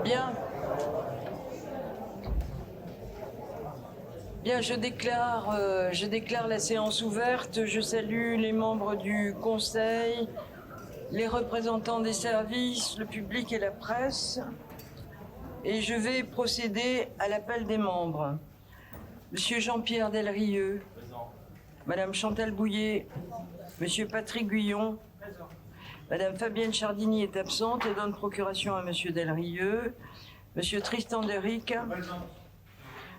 Bien. Bien, je déclare la séance ouverte. Je salue les membres du Conseil, les représentants des services, le public et la presse. Et je vais procéder à l'appel des membres. Monsieur Jean-Pierre Delrieux, présent. Madame Chantal Bouillet, Monsieur Patrick Guyon, présent. Madame Fabienne Chardini est absente et donne procuration à Monsieur Delrieux, Monsieur Tristan Deric, présent.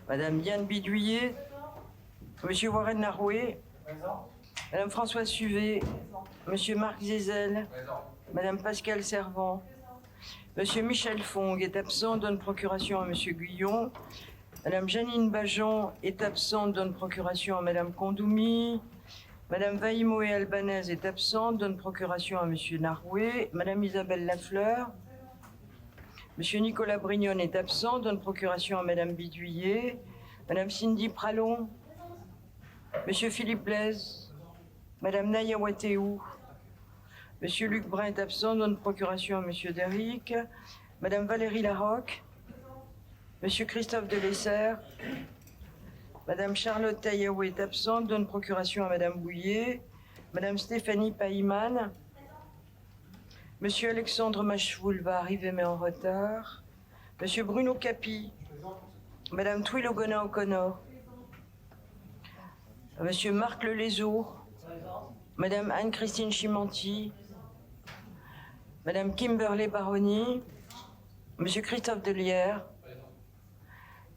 Madame Diane Bidouillet, Monsieur Warren Laroué, présent. Madame Françoise Suvet, Monsieur Marc Zézel, présent. Madame Pascale Servant, Monsieur Michel Fong est absent, donne procuration à Monsieur Guyon. Madame Janine Bajon est absente, donne procuration à Madame Kondoumi. Madame Vaïmoé Albanaise est absente, donne procuration à Monsieur Naroué. Madame Isabelle Lafleur. Monsieur Nicolas Brignone est absent, donne procuration à Madame Bidouillet. Madame Cindy Pralon. Monsieur Philippe Blaise. Madame Naya Wateou. Monsieur Luc Brun est absent, donne procuration à Monsieur Deric. Madame Valérie Larocque. Monsieur Christophe Delessert. Madame Charlotte Taïaou est absente, donne procuration à Madame Bouillet. Madame Stéphanie Païman. Monsieur Alexandre Machevoul va arriver mais en retard. Monsieur Bruno Capi. Madame Twilogona O'Connor. Monsieur Marc Lelézot. Madame Anne-Christine Chimanti. Madame Kimberley Baroni. Monsieur Christophe Delière.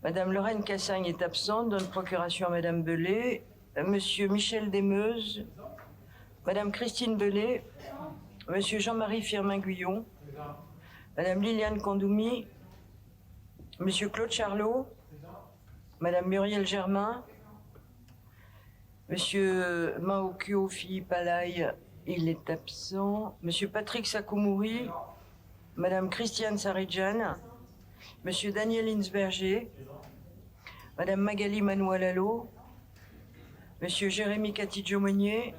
Madame Lorraine Cassagne est absente, donne procuration à Madame Belay. Monsieur Michel Desmeuses. Madame Christine Belay. Monsieur Jean-Marie Firmin-Guyon. Madame Liliane Kondoumi. Monsieur Claude Charlot. Madame Muriel Germain. Monsieur Maokyo Philippe Alaï, il est absent. Monsieur Patrick Sakoumouri. Madame Christiane Saridjan. Monsieur Daniel Hinsberger. Madame Magali Manoualalo. Monsieur Jérémy Catidjo-Monnier.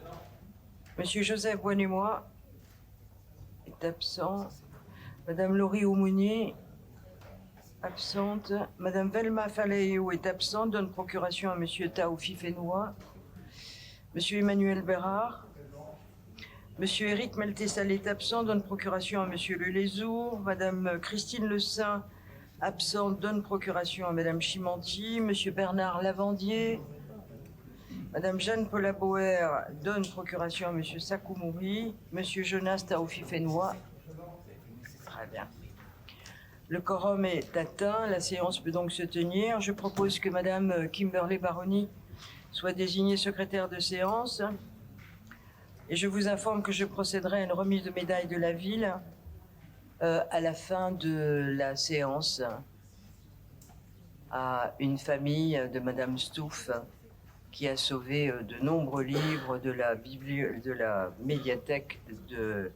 Monsieur Joseph Boinemois est absent. Madame Laurie Aumounier, absente. Madame Velma Faléo est absente, donne procuration à Monsieur Taoufi Fénois. Monsieur Emmanuel Bérard. Monsieur Éric Meltessal est absent, donne procuration à Monsieur Lelézour. Madame Christine Le Saint, absente, donne procuration à Madame Chimanti. Monsieur Bernard Lavandier. Madame Jeanne Paula Boer donne procuration à Monsieur Sakoumouri. Monsieur Jonas Taoufi Fénois. Très bien. Le quorum est atteint, la séance peut donc se tenir. Je propose que Madame Kimberley Baroni soit désignée secrétaire de séance. Et je vous informe que je procéderai à une remise de médaille de la ville à la fin de la séance à une famille de Madame Stouff qui a sauvé de nombreux livres de la médiathèque de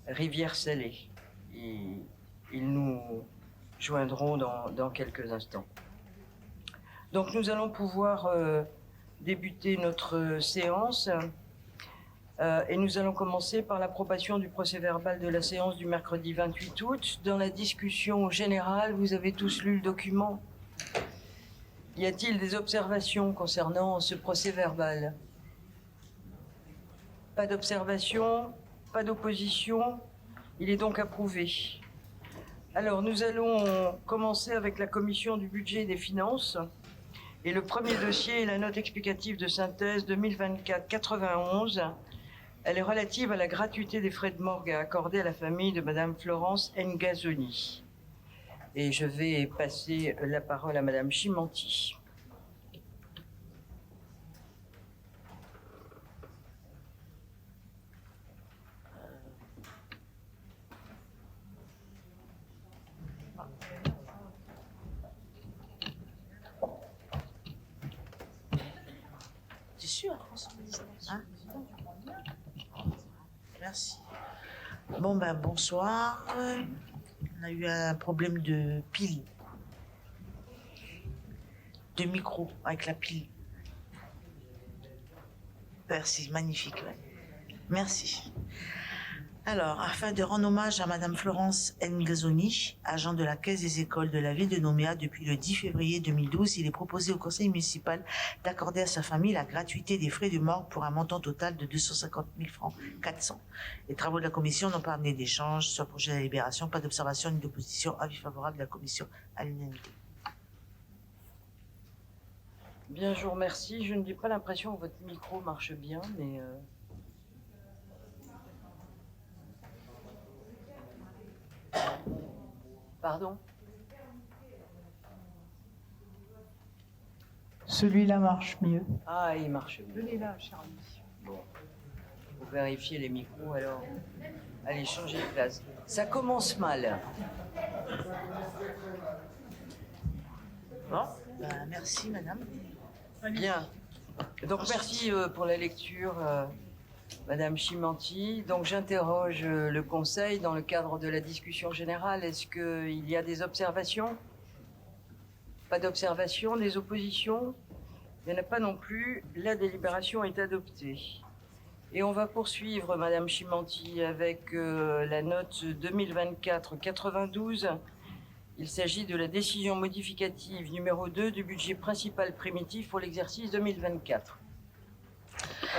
Rivière-Salée. Ils nous joindront dans quelques instants. Donc nous allons pouvoir débuter notre séance et nous allons commencer par l'approbation du procès-verbal de la séance du mercredi 28 août. Dans la discussion générale, vous avez tous lu le document. Y a-t-il des observations concernant ce procès-verbal? Pas d'observation, pas d'opposition. Il est donc approuvé. Alors, nous allons commencer avec la commission du budget et des finances. Et le premier dossier est la note explicative de synthèse 2024-91. Elle est relative à la gratuité des frais de morgue à accorder à la famille de Madame Florence Ngazoni. Et je vais passer la parole à Madame Chimanti. T'es sûr, François? Hein? Merci. Bon, ben, bonsoir. On a eu un problème de pile. De micro avec la pile. Merci, magnifique. Ouais. Merci. Alors, afin de rendre hommage à Madame Florence Ngazoni, agent de la Caisse des écoles de la ville de Nouméa depuis le 10 février 2012, il est proposé au conseil municipal d'accorder à sa famille la gratuité des frais de mort pour un montant total de 250 000 francs 400. Les travaux de la commission n'ont pas amené d'échange sur le projet de la libération, pas d'observation ni d'opposition, avis favorable de la commission à l'unanimité. Bien, je vous remercie. Je n'ai pas l'impression que votre micro marche bien, mais... Pardon? Celui-là marche mieux. Ah, il marche mieux. Venez-là, Charlie. Bon. Pour vérifier les micros, alors. Allez, changez de place. Ça commence mal. Bon, merci madame. Bien. Donc, merci pour la lecture, Madame Chimanti. Donc, j'interroge le Conseil dans le cadre de la discussion générale. Est-ce qu'il y a des observations? Pas d'observations, des oppositions? Il n'y en a pas non plus. La délibération est adoptée. Et on va poursuivre, Madame Chimanti, avec la note 2024-92. Il s'agit de la décision modificative numéro 2 du budget principal primitif pour l'exercice 2024.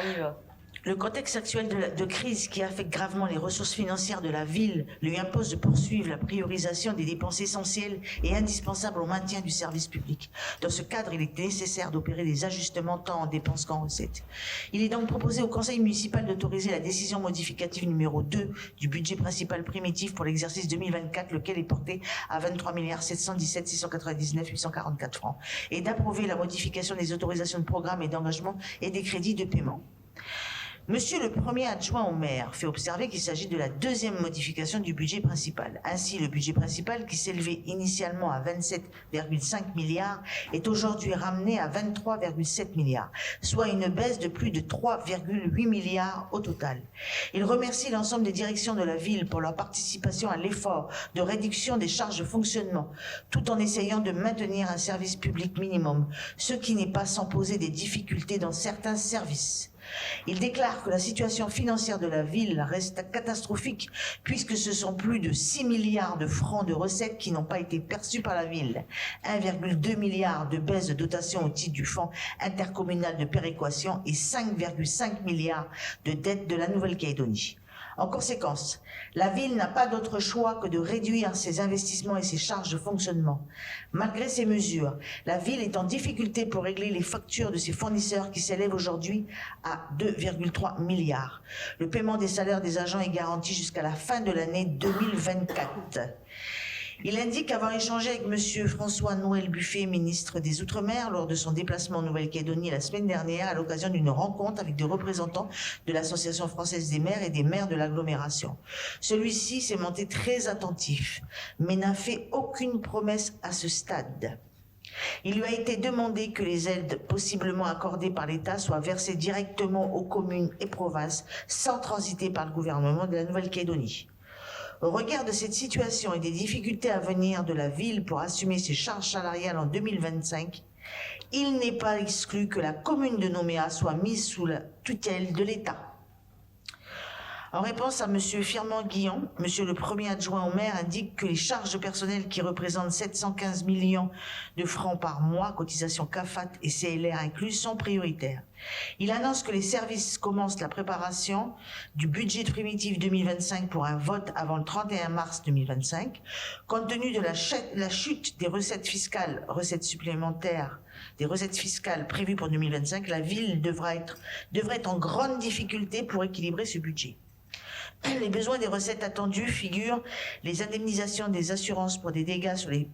On y va. Le contexte actuel de crise qui affecte gravement les ressources financières de la ville lui impose de poursuivre la priorisation des dépenses essentielles et indispensables au maintien du service public. Dans ce cadre, il est nécessaire d'opérer des ajustements tant en dépenses qu'en recettes. Il est donc proposé au conseil municipal d'autoriser la décision modificative numéro 2 du budget principal primitif pour l'exercice 2024, lequel est porté à 23 717 699 844 francs, et d'approuver la modification des autorisations de programme et d'engagement et des crédits de paiement. Monsieur le premier adjoint au maire fait observer qu'il s'agit de la deuxième modification du budget principal. Ainsi, le budget principal, qui s'élevait initialement à 27,5 milliards, est aujourd'hui ramené à 23,7 milliards, soit une baisse de plus de 3,8 milliards au total. Il remercie l'ensemble des directions de la ville pour leur participation à l'effort de réduction des charges de fonctionnement, tout en essayant de maintenir un service public minimum, ce qui n'est pas sans poser des difficultés dans certains services. Il déclare que la situation financière de la ville reste catastrophique puisque ce sont plus de 6 milliards de francs de recettes qui n'ont pas été perçus par la ville, 1,2 milliard de baisse de dotation au titre du fonds intercommunal de péréquation et 5,5 milliards de dettes de la Nouvelle-Calédonie. En conséquence, la ville n'a pas d'autre choix que de réduire ses investissements et ses charges de fonctionnement. Malgré ces mesures, la ville est en difficulté pour régler les factures de ses fournisseurs qui s'élèvent aujourd'hui à 2,3 milliards. Le paiement des salaires des agents est garanti jusqu'à la fin de l'année 2024. Il indique avoir échangé avec M. François-Noël Buffet, ministre des Outre-mer, lors de son déplacement en Nouvelle-Calédonie la semaine dernière à l'occasion d'une rencontre avec des représentants de l'Association française des maires et des maires de l'agglomération. Celui-ci s'est montré très attentif, mais n'a fait aucune promesse à ce stade. Il lui a été demandé que les aides possiblement accordées par l'État soient versées directement aux communes et provinces sans transiter par le gouvernement de la Nouvelle-Calédonie. Au regard de cette situation et des difficultés à venir de la ville pour assumer ses charges salariales en 2025, il n'est pas exclu que la commune de Nouméa soit mise sous la tutelle de l'État. En réponse à M. Firmin Guillon, M. le premier adjoint au maire indique que les charges de personnel qui représentent 715 millions de francs par mois, cotisations CAFAT et CLR incluses, sont prioritaires. Il annonce que les services commencent la préparation du budget primitif 2025 pour un vote avant le 31 mars 2025. Compte tenu de la chute des recettes fiscales, des recettes fiscales prévues pour 2025, la ville devrait être en grande difficulté pour équilibrer ce budget. Les besoins des recettes attendues figurent les indemnisations des assurances pour des dégâts sur des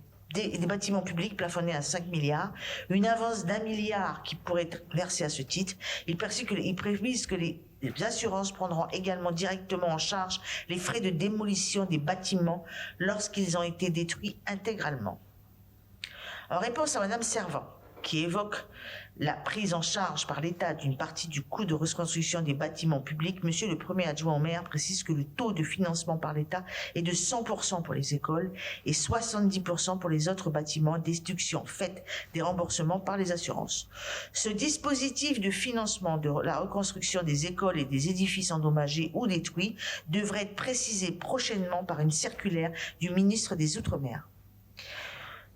bâtiments publics plafonnés à 5 milliards, une avance d'1 milliard qui pourrait être versée à ce titre. Il prévise que les assurances prendront également directement en charge les frais de démolition des bâtiments lorsqu'ils ont été détruits intégralement. En réponse à Madame Servan, qui évoque la prise en charge par l'État d'une partie du coût de reconstruction des bâtiments publics, Monsieur le Premier adjoint au maire précise que le taux de financement par l'État est de 100% pour les écoles et 70% pour les autres bâtiments, déduction faite des remboursements par les assurances. Ce dispositif de financement de la reconstruction des écoles et des édifices endommagés ou détruits devrait être précisé prochainement par une circulaire du ministre des Outre-mer.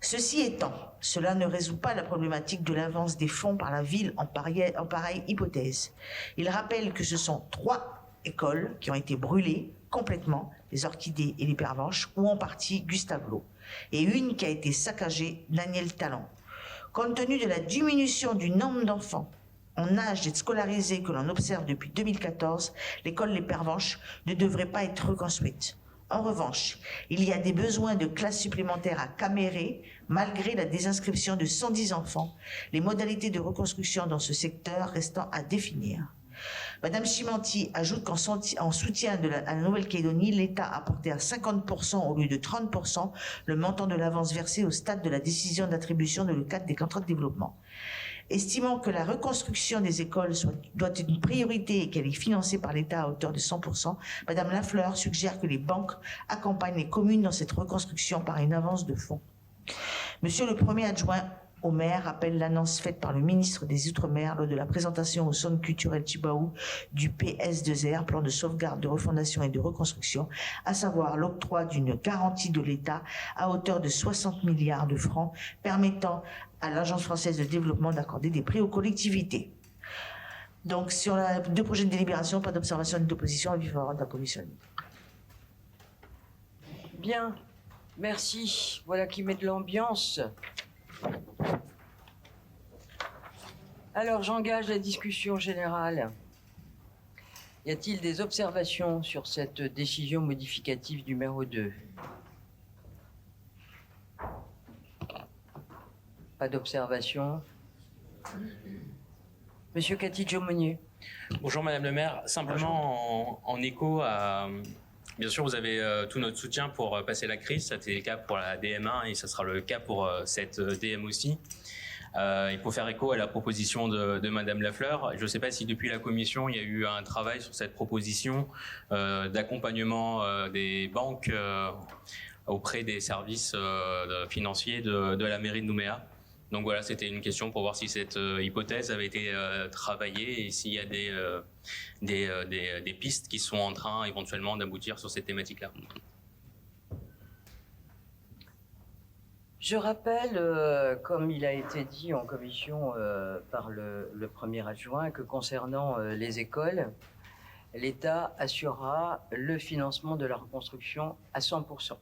Ceci étant, cela ne résout pas la problématique de l'avance des fonds par la ville en pareille hypothèse. Il rappelle que ce sont 3 écoles qui ont été brûlées complètement, les Orchidées et les Pervenches, ou en partie Gustave Lot, et une qui a été saccagée, Daniel Talon. Compte tenu de la diminution du nombre d'enfants en âge d'être scolarisés que l'on observe depuis 2014, l'école Les Pervenches ne devrait pas être reconstruite. En revanche, il y a des besoins de classes supplémentaires à Caméré, malgré la désinscription de 110 enfants, les modalités de reconstruction dans ce secteur restant à définir. Madame Chimanti ajoute qu'en soutien à la Nouvelle-Calédonie, l'État a porté à 50% au lieu de 30% le montant de l'avance versée au stade de la décision d'attribution de le cadre des contrats de développement. Estimant que la reconstruction des écoles doit être une priorité et qu'elle est financée par l'État à hauteur de 100%, Madame Lafleur suggère que les banques accompagnent les communes dans cette reconstruction par une avance de fonds. Monsieur le Premier adjoint au maire rappelle l'annonce faite par le ministre des Outre-mer lors de la présentation au Centre culturel Chibaou du PS2R, plan de sauvegarde, de refondation et de reconstruction, à savoir l'octroi d'une garantie de l'État à hauteur de 60 milliards de francs, permettant à l'Agence française de développement d'accorder des prêts aux collectivités. Donc, sur les 2 projets de délibération, pas d'observation ni d'opposition, avis favorable de la commission. Bien, merci. Voilà qui met de l'ambiance. Alors, j'engage la discussion générale. Y a-t-il des observations sur cette décision modificative numéro 2? Pas d'observation. Monsieur Cathy-Jomonier. Bonjour Madame le maire, simplement en écho à... Bien sûr, vous avez tout notre soutien pour passer la crise, ça a été le cas pour la DM1 et ça sera le cas pour cette DM aussi. Il faut faire écho à la proposition de Madame Lafleur. Je ne sais pas si depuis la commission, il y a eu un travail sur cette proposition d'accompagnement des banques auprès des services financiers de la mairie de Nouméa. Donc voilà, c'était une question pour voir si cette hypothèse avait été travaillée et s'il y a des pistes qui sont en train éventuellement d'aboutir sur cette thématique-là. Je rappelle, comme il a été dit en commission par le premier adjoint, que concernant les écoles, l'État assurera le financement de la reconstruction à 100%.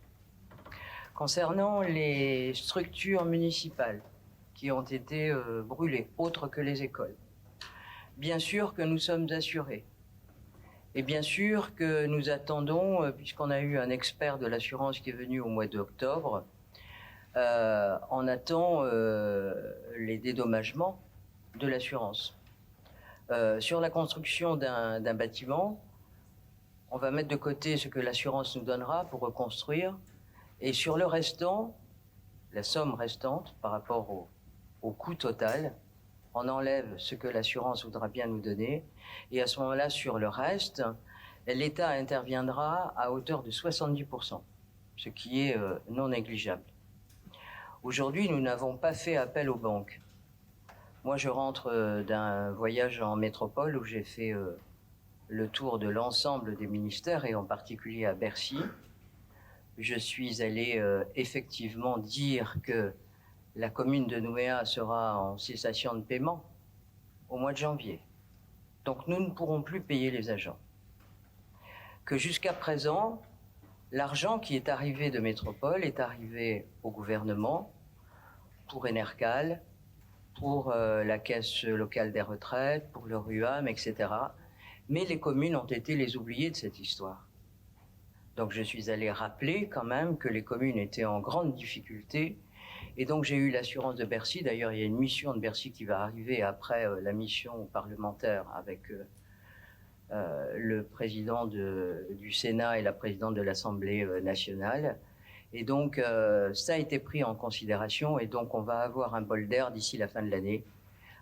Concernant les structures municipales qui ont été brûlées, autres que les écoles, bien sûr que nous sommes assurés. Et bien sûr que nous attendons, puisqu'on a eu un expert de l'assurance qui est venu au mois d'octobre, on attend les dédommagements de l'assurance. Sur la construction d'un bâtiment, on va mettre de côté ce que l'assurance nous donnera pour reconstruire, et sur le restant, la somme restante par rapport au coût total, on enlève ce que l'assurance voudra bien nous donner, et à ce moment-là, sur le reste, l'État interviendra à hauteur de 70%, ce qui est non négligeable. Aujourd'hui, nous n'avons pas fait appel aux banques. Moi, je rentre d'un voyage en métropole où j'ai fait le tour de l'ensemble des ministères, et en particulier à Bercy. Je suis allé effectivement dire que la commune de Nouméa sera en cessation de paiement au mois de janvier. Donc nous ne pourrons plus payer les agents. Que jusqu'à présent, l'argent qui est arrivé de métropole est arrivé au gouvernement pour Enercal, pour la caisse locale des retraites, pour le RUAM, etc. Mais les communes ont été les oubliées de cette histoire. Donc je suis allé rappeler quand même que les communes étaient en grande difficulté. Et donc j'ai eu l'assurance de Bercy. D'ailleurs, il y a une mission de Bercy qui va arriver après la mission parlementaire avec le président du Sénat et la présidente de l'Assemblée nationale. Et donc, ça a été pris en considération et donc on va avoir un bol d'air d'ici la fin de l'année.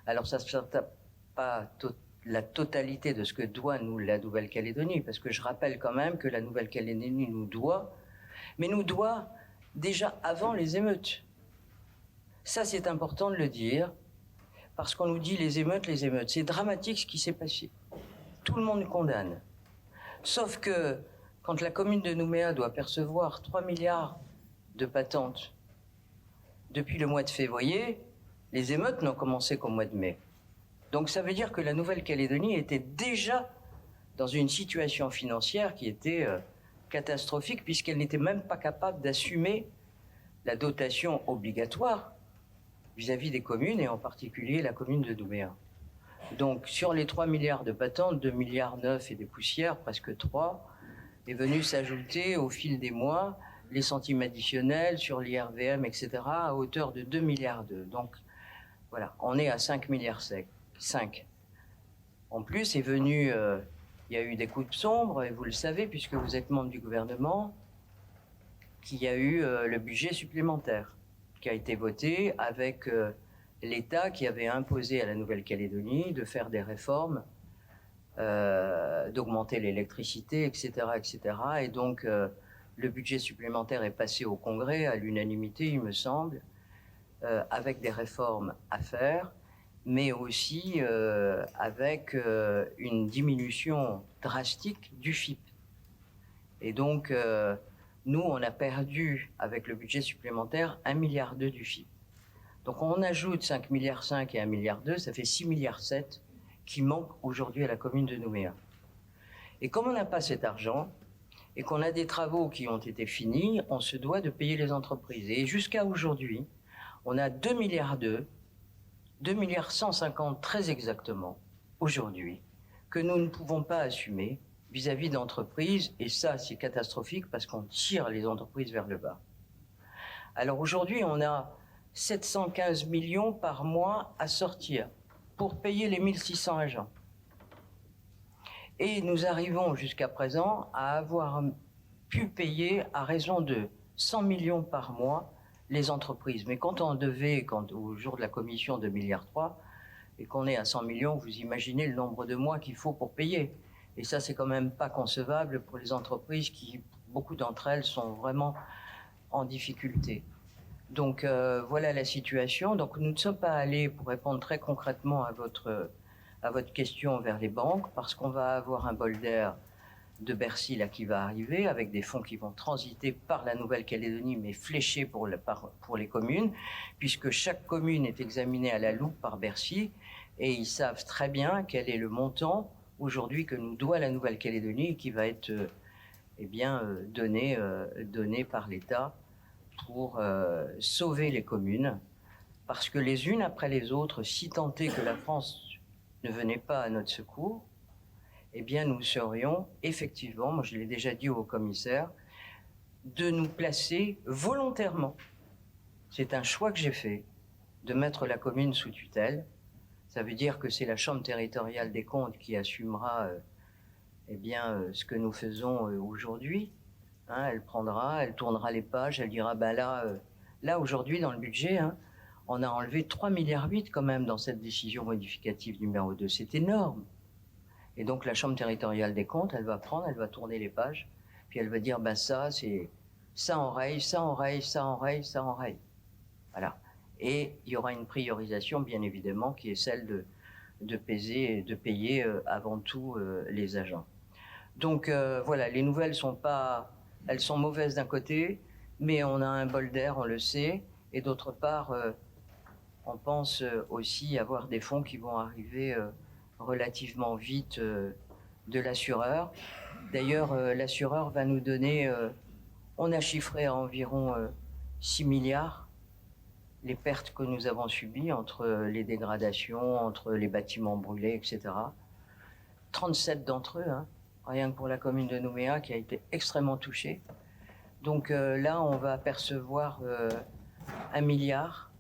Alors, ça ne sera pas la totalité de ce que doit nous la Nouvelle-Calédonie, parce que je rappelle quand même que la Nouvelle-Calédonie nous doit, mais nous doit déjà avant les émeutes. Ça, c'est important de le dire, parce qu'on nous dit les émeutes. C'est dramatique ce qui s'est passé. Tout le monde condamne. Sauf que quand la commune de Nouméa doit percevoir 3 milliards de patentes depuis le mois de février, les émeutes n'ont commencé qu'au mois de mai. Donc ça veut dire que la Nouvelle-Calédonie était déjà dans une situation financière qui était catastrophique, puisqu'elle n'était même pas capable d'assumer la dotation obligatoire vis-à-vis des communes, et en particulier la commune de Nouméa. Donc sur les 3 milliards de patentes, 2,9 milliards et des poussières, presque 3, est venu s'ajouter au fil des mois les centimes additionnels sur l'IRVM, etc., à hauteur de 2,2 milliards. Donc voilà, on est à 5 milliards 5. En plus, est venu, il y a eu des coups de sombre, et vous le savez, puisque vous êtes membre du gouvernement, qu'il y a eu le budget supplémentaire qui a été voté avec l'État qui avait imposé à la Nouvelle-Calédonie de faire des réformes, d'augmenter l'électricité, etc., etc. Et donc, le budget supplémentaire est passé au Congrès à l'unanimité, il me semble, avec des réformes à faire, mais aussi avec une diminution drastique du FIP. Et donc, nous, on a perdu, avec le budget supplémentaire, 1,2 milliard du FIP. Donc, on ajoute 5,5 milliards et 1,2 milliard, ça fait 6,7 milliards qui manquent aujourd'hui à la commune de Nouméa. Et comme on n'a pas cet argent, et qu'on a des travaux qui ont été finis, on se doit de payer les entreprises. Et jusqu'à aujourd'hui, on a 2,2 milliards, 2,150 milliards très exactement, aujourd'hui, que nous ne pouvons pas assumer vis-à-vis d'entreprises, et ça, c'est catastrophique parce qu'on tire les entreprises vers le bas. Alors aujourd'hui, on a 715 millions par mois à sortir pour payer les 1600 agents. Et nous arrivons jusqu'à présent à avoir pu payer à raison de 100 millions par mois les entreprises. Mais quand on devait, au jour de la commission de 2,3 milliards, et qu'on est à 100 millions, vous imaginez le nombre de mois qu'il faut pour payer. Et ça, c'est quand même pas concevable pour les entreprises qui, beaucoup d'entre elles, sont vraiment en difficulté. Donc voilà la situation. Donc nous ne sommes pas allés, pour répondre très concrètement à votre question, vers les banques, parce qu'on va avoir un bol d'air de Bercy là qui va arriver, avec des fonds qui vont transiter par la Nouvelle-Calédonie, mais fléchés pour les communes, puisque chaque commune est examinée à la loupe par Bercy, et ils savent très bien quel est le montant aujourd'hui que nous doit la Nouvelle-Calédonie, et qui va être donné par l'État pour sauver les communes, parce que les unes après les autres, si tant est que la France ne venait pas à notre secours, eh bien nous serions effectivement, moi je l'ai déjà dit au commissaire, de nous placer volontairement. C'est un choix que j'ai fait, de mettre la commune sous tutelle. Ça veut dire que c'est la Chambre territoriale des comptes qui assumera ce que nous faisons aujourd'hui. Hein, elle tournera les pages, elle dira, là aujourd'hui dans le budget, on a enlevé 3,8 milliards quand même dans cette décision modificative numéro 2. C'est énorme. Et donc la Chambre territoriale des comptes, elle va tourner les pages, puis elle va dire, ça, c'est ça enraye, ça enraye, ça enraye, ça enraye. Voilà. Et il y aura une priorisation, bien évidemment, qui est celle de payer avant tout les agents. Donc voilà, les nouvelles elles sont mauvaises d'un côté, mais on a un bol d'air, on le sait, et d'autre part, on pense aussi avoir des fonds qui vont arriver relativement vite de l'assureur. D'ailleurs, l'assureur va nous donner, on a chiffré à environ 6 milliards les pertes que nous avons subies entre les dégradations, entre les bâtiments brûlés, etc. 37 d'entre eux, rien que pour la commune de Nouméa qui a été extrêmement touchée. Donc là, on va percevoir 1 milliard.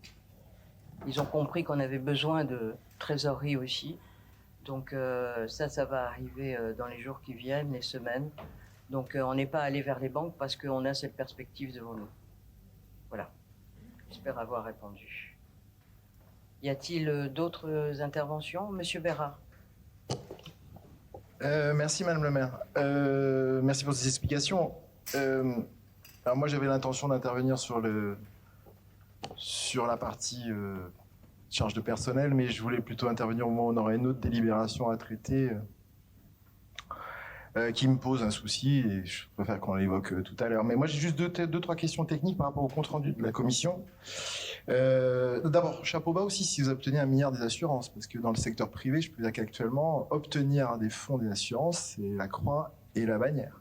Ils ont compris qu'on avait besoin de trésorerie aussi. Donc ça va arriver dans les jours qui viennent, les semaines. Donc on n'est pas allé vers les banques parce qu'on a cette perspective devant nous. Voilà. J'espère avoir répondu. Y a-t-il d'autres interventions? Monsieur Bérard. Merci Madame le maire. Merci pour ces explications. Alors moi j'avais l'intention d'intervenir sur la partie charge de personnel, mais je voulais plutôt intervenir au moment où on aurait une autre délibération à traiter qui me pose un souci, et je préfère qu'on l'évoque tout à l'heure. Mais moi j'ai juste deux, trois questions techniques par rapport au compte-rendu de la commission. D'abord, chapeau bas aussi si vous obtenez 1 milliard des assurances, parce que dans le secteur privé, je peux dire qu'actuellement, obtenir des fonds des assurances, c'est la croix et la bannière.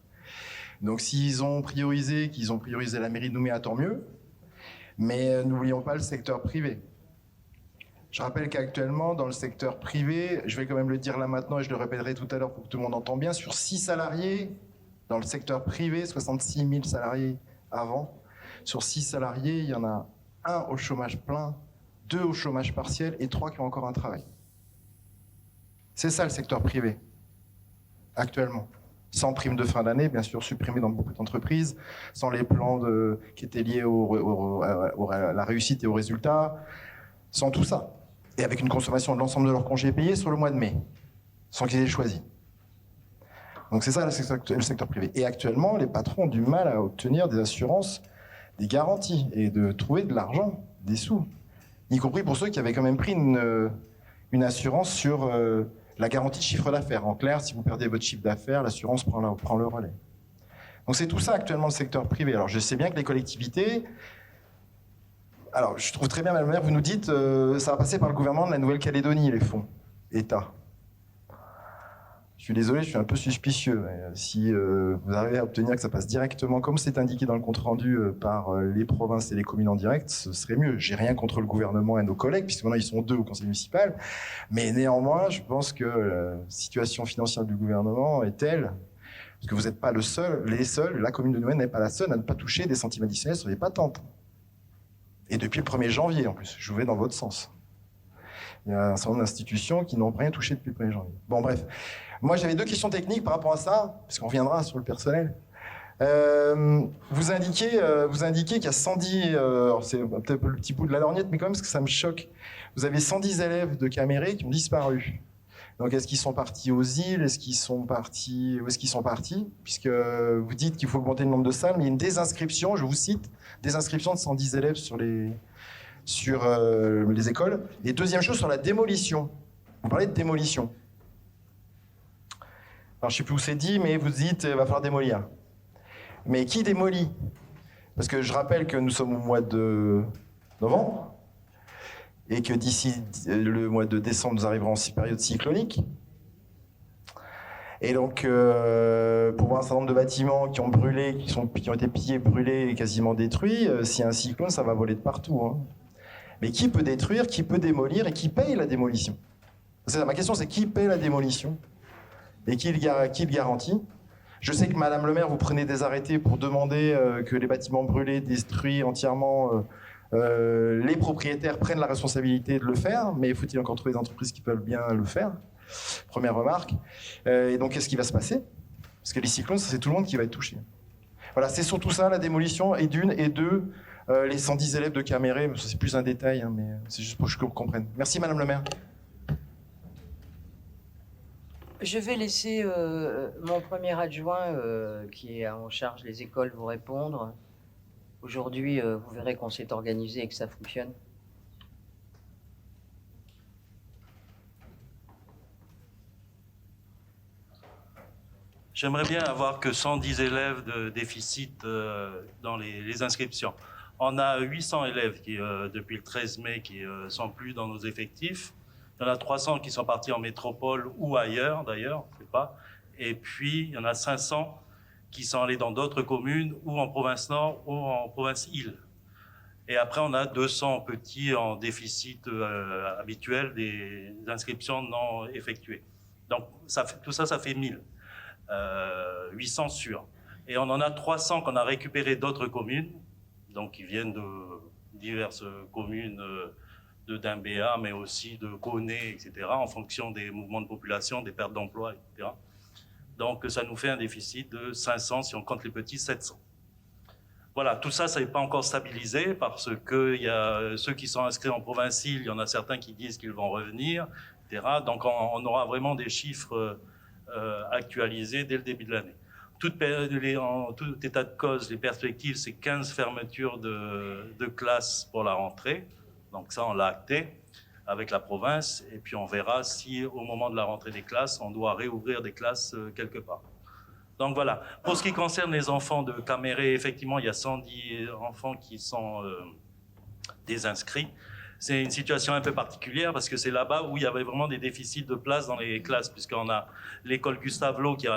Donc s'ils ont priorisé, la mairie de Nouméa, tant mieux, mais n'oublions pas le secteur privé. Je rappelle qu'actuellement, dans le secteur privé, je vais quand même le dire là maintenant et je le répéterai tout à l'heure pour que tout le monde entende bien, sur 6 salariés, dans le secteur privé, 66 000 salariés avant, sur 6 salariés, il y en a 1 au chômage plein, 2 au chômage partiel et 3 qui ont encore un travail. C'est ça le secteur privé, actuellement. Sans prime de fin d'année, bien sûr, supprimé dans beaucoup d'entreprises, sans les plans qui étaient liés à la réussite et aux résultats, sans tout ça. Et avec une consommation de l'ensemble de leurs congés payés sur le mois de mai, sans qu'ils aient choisi. Donc c'est ça le secteur privé. Et actuellement, les patrons ont du mal à obtenir des assurances, des garanties, et de trouver de l'argent, des sous. Y compris pour ceux qui avaient quand même pris une assurance sur la garantie de chiffre d'affaires. En clair, si vous perdez votre chiffre d'affaires, l'assurance prend le relais. Donc c'est tout ça actuellement le secteur privé. Alors je sais bien que les collectivités... Alors, je trouve très bien, Madame la maire, vous nous dites ça va passer par le gouvernement de la Nouvelle-Calédonie, les fonds, État. Je suis désolé, je suis un peu suspicieux. Si vous arrivez à obtenir que ça passe directement, comme c'est indiqué dans le compte-rendu, par les provinces et les communes en direct, ce serait mieux. J'ai rien contre le gouvernement et nos collègues, puisque maintenant ils sont 2 au conseil municipal. Mais néanmoins, je pense que la situation financière du gouvernement est telle, parce que vous n'êtes pas les seuls, la commune de Nouméa n'est pas la seule à ne pas toucher des centimes additionnels sur les patentes. Et depuis le 1er janvier, en plus, je vais dans votre sens. Il y a un certain nombre d'institutions qui n'ont rien touché depuis le 1er janvier. Bon, bref. Moi, j'avais 2 questions techniques par rapport à ça, parce qu'on reviendra sur le personnel. Vous indiquez qu'il y a 110... c'est peut-être le petit bout de la lorgnette, mais quand même, parce que ça me choque. Vous avez 110 élèves de Caméré qui ont disparu. Donc, est-ce qu'ils sont partis aux îles? Où est-ce qu'ils sont partis? Puisque vous dites qu'il faut augmenter le nombre de salles, mais il y a une désinscription, je vous cite, désinscription de 110 élèves sur les écoles. Et deuxième chose, sur la démolition. Vous parlez de démolition. Alors, je ne sais plus où c'est dit, mais vous dites qu'il va falloir démolir. Mais qui démolit? Parce que je rappelle que nous sommes au mois de novembre, et que d'ici le mois de décembre, nous arriverons en période cyclonique. Et donc, pour voir un certain nombre de bâtiments qui ont brûlé, qui ont été pillés, brûlés et quasiment détruits, s'il y a un cyclone, ça va voler de partout. Hein. Mais qui peut détruire, qui peut démolir et qui paye la démolition? C'est ça, ma question, c'est qui paye la démolition? Et qui le garantit? Je sais que Madame le maire, vous prenez des arrêtés pour demander que les bâtiments brûlés, détruits entièrement... les propriétaires prennent la responsabilité de le faire, mais faut-il encore trouver des entreprises qui peuvent bien le faire? Première remarque. Et donc, qu'est-ce qui va se passer? Parce que les cyclones, c'est tout le monde qui va être touché. Voilà, c'est surtout ça, la démolition, et d'une, et deux, les 110 élèves de Caméré, c'est plus un détail, hein, mais c'est juste pour que je comprenne. Merci, Madame le maire. Je vais laisser mon premier adjoint, qui est en charge des écoles, vous répondre. Aujourd'hui, vous verrez qu'on s'est organisé et que ça fonctionne. J'aimerais bien avoir que 110 élèves de déficit dans les inscriptions. On a 800 élèves qui, depuis le 13 mai qui ne sont plus dans nos effectifs. Il y en a 300 qui sont partis en métropole ou ailleurs, d'ailleurs, je ne sais pas. Et puis, il y en a 500 qui sont allés dans d'autres communes, ou en province Nord, ou en province Île. Et après, on a 200 petits en déficit habituel des inscriptions non effectuées. Donc, tout ça, ça fait 1000. 800 sûrs. Et on en a 300 qu'on a récupéré d'autres communes, donc qui viennent de diverses communes de Dimbéa, mais aussi de Koné, etc., en fonction des mouvements de population, des pertes d'emploi, etc. Donc ça nous fait un déficit de 500, si on compte les petits, 700. Voilà, tout ça, ça n'est pas encore stabilisé parce que il y a ceux qui sont inscrits en provincial, il y en a certains qui disent qu'ils vont revenir, etc. Donc on aura vraiment des chiffres actualisés dès le début de l'année. En tout état de cause, les perspectives, c'est 15 fermetures de classes pour la rentrée. Donc ça, on l'a acté avec la province. Et puis on verra si au moment de la rentrée des classes, on doit réouvrir des classes quelque part. Donc voilà. Pour ce qui concerne les enfants de Caméré, effectivement, il y a 110 enfants qui sont désinscrits. C'est une situation un peu particulière parce que c'est là-bas où il y avait vraiment des déficits de place dans les classes, puisqu'on a l'école Gustave Lot qui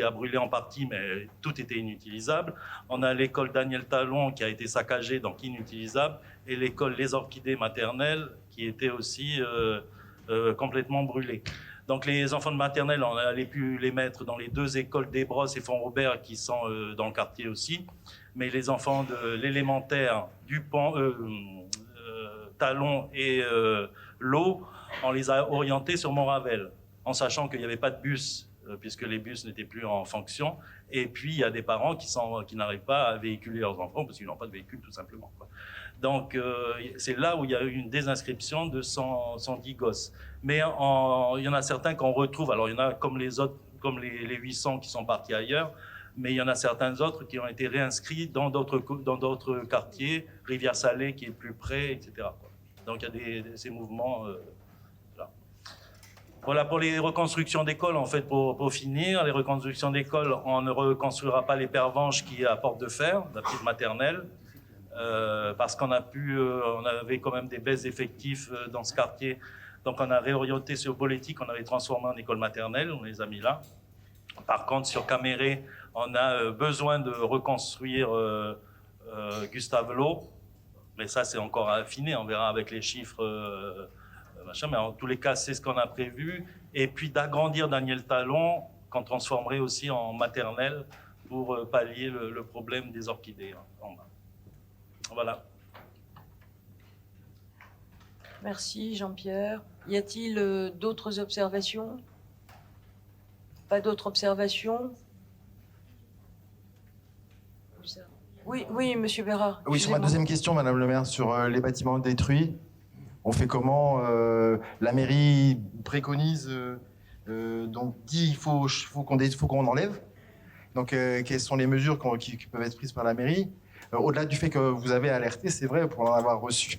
a brûlé en partie, mais tout était inutilisable. On a l'école Daniel Talon qui a été saccagée, donc inutilisable, et l'école Les Orchidées maternelles qui était aussi complètement brûlée. Donc les enfants de maternelle, on allait pu les mettre dans les 2 écoles d'Esbros et Font-Robert qui sont dans le quartier aussi, mais les enfants de l'élémentaire, Dupont, Talon et L'Eau, on les a orientés sur Montravel, en sachant qu'il n'y avait pas de bus, puisque les bus n'étaient plus en fonction. Et puis, il y a des parents qui n'arrivent pas à véhiculer leurs enfants, parce qu'ils n'ont pas de véhicule, tout simplement. Donc, c'est là où il y a eu une désinscription de 110 gosses. Mais il y en a certains qu'on retrouve. Alors, il y en a comme les autres, comme les 800 qui sont partis ailleurs, mais il y en a certains autres qui ont été réinscrits dans d'autres quartiers, Rivière-Salée qui est plus près, etc. Donc il y a ces mouvements là. Voilà pour les reconstructions d'écoles. En fait, pour finir, les reconstructions d'écoles, on ne reconstruira pas les Pervenches qui est à Porte de Fer, la petite maternelle, parce qu'on avait quand même des baisses d'effectifs dans ce quartier. Donc on a réorienté sur Boletic, on avait transformé en école maternelle, on les a mis là. Par contre, sur Caméré, on a besoin de reconstruire Gustave Lot, mais ça c'est encore affiné, on verra avec les chiffres, mais en tous les cas c'est ce qu'on a prévu, et puis d'agrandir Daniel Talon, qu'on transformerait aussi en maternelle pour pallier le problème des orchidées en bas. Voilà. Merci Jean-Pierre. Y a-t-il d'autres observations? Pas d'autres observations? Oui, Monsieur Bérard. Oui, sur ma deuxième question, Madame le maire, sur les bâtiments détruits, on fait comment? La mairie préconise, donc dit il faut qu'on enlève. Donc, quelles sont les mesures qui peuvent être prises par la mairie? Au-delà du fait que vous avez alerté, c'est vrai, pour en avoir reçu,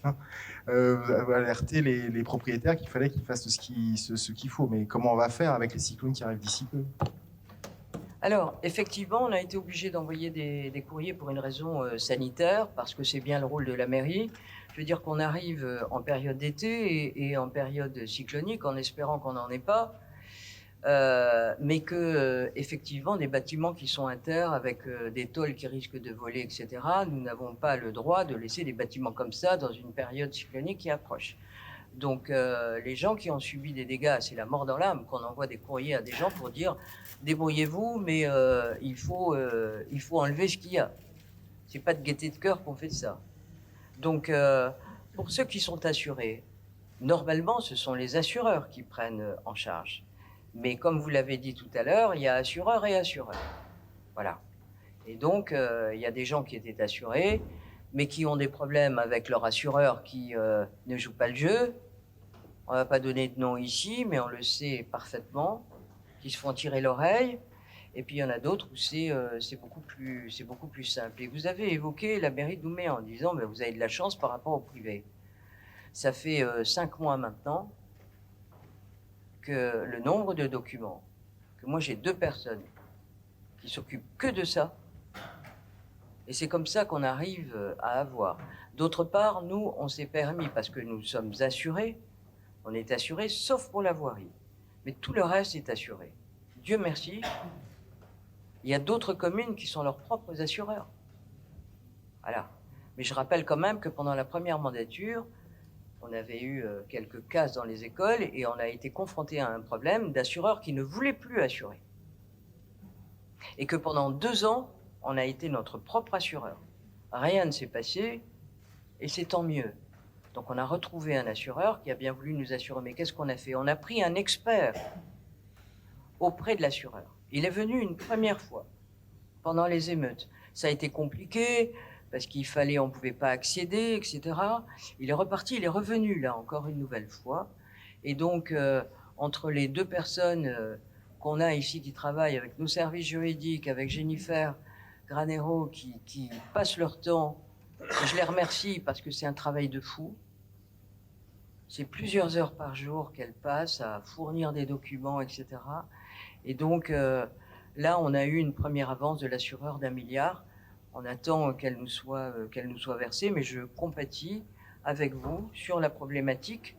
vous avez alerté les propriétaires qu'il fallait qu'ils fassent ce qu'il faut. Mais comment on va faire avec les cyclones qui arrivent d'ici peu? Alors, effectivement, on a été obligé d'envoyer des courriers pour une raison sanitaire, parce que c'est bien le rôle de la mairie. Je veux dire qu'on arrive en période d'été et en période cyclonique, en espérant qu'on n'en ait pas, mais que, effectivement, des bâtiments qui sont inter avec des tôles qui risquent de voler, etc., nous n'avons pas le droit de laisser des bâtiments comme ça dans une période cyclonique qui approche. Donc, les gens qui ont subi des dégâts, c'est la mort dans l'âme qu'on envoie des courriers à des gens pour dire débrouillez-vous, mais il faut enlever ce qu'il y a. C'est pas de gaieté de cœur qu'on fait ça. Donc, pour ceux qui sont assurés, normalement, ce sont les assureurs qui prennent en charge. Mais comme vous l'avez dit tout à l'heure, il y a assureurs et assureurs. Voilà. Et donc, il y a des gens qui étaient assurés, mais qui ont des problèmes avec leur assureur qui ne joue pas le jeu. On ne va pas donner de nom ici, mais on le sait parfaitement, qui se font tirer l'oreille. Et puis il y en a d'autres où c'est beaucoup plus simple. Et vous avez évoqué la mairie de Nouméa en disant ben, vous avez de la chance par rapport au privé. Ça fait 5 mois maintenant que le nombre de documents, que moi j'ai 2 personnes qui s'occupent que de ça, et c'est comme ça qu'on arrive à avoir. D'autre part, nous, on s'est permis, parce que nous sommes assurés, on est assurés sauf pour la voirie. Mais tout le reste est assuré. Dieu merci, il y a d'autres communes qui sont leurs propres assureurs. Voilà. Mais je rappelle quand même que pendant la première mandature, on avait eu quelques cases dans les écoles et on a été confronté à un problème d'assureurs qui ne voulaient plus assurer. Et que pendant 2 ans, on a été notre propre assureur. Rien ne s'est passé et c'est tant mieux. Donc on a retrouvé un assureur qui a bien voulu nous assurer. Mais qu'est-ce qu'on a fait? On a pris un expert auprès de l'assureur. Il est venu une première fois pendant les émeutes. Ça a été compliqué parce qu'il fallait, on ne pouvait pas accéder, etc. Il est reparti, il est revenu là encore une nouvelle fois. Et donc, entre les deux personnes qu'on a ici qui travaillent avec nos services juridiques, avec Jennifer Granero qui passent leur temps, et je les remercie parce que c'est un travail de fou. C'est plusieurs heures par jour qu'elles passent à fournir des documents, etc. Et donc, là, on a eu une première avance de l'assureur d'1 milliard. On attend qu'elle nous soit versée, mais je compatis avec vous sur la problématique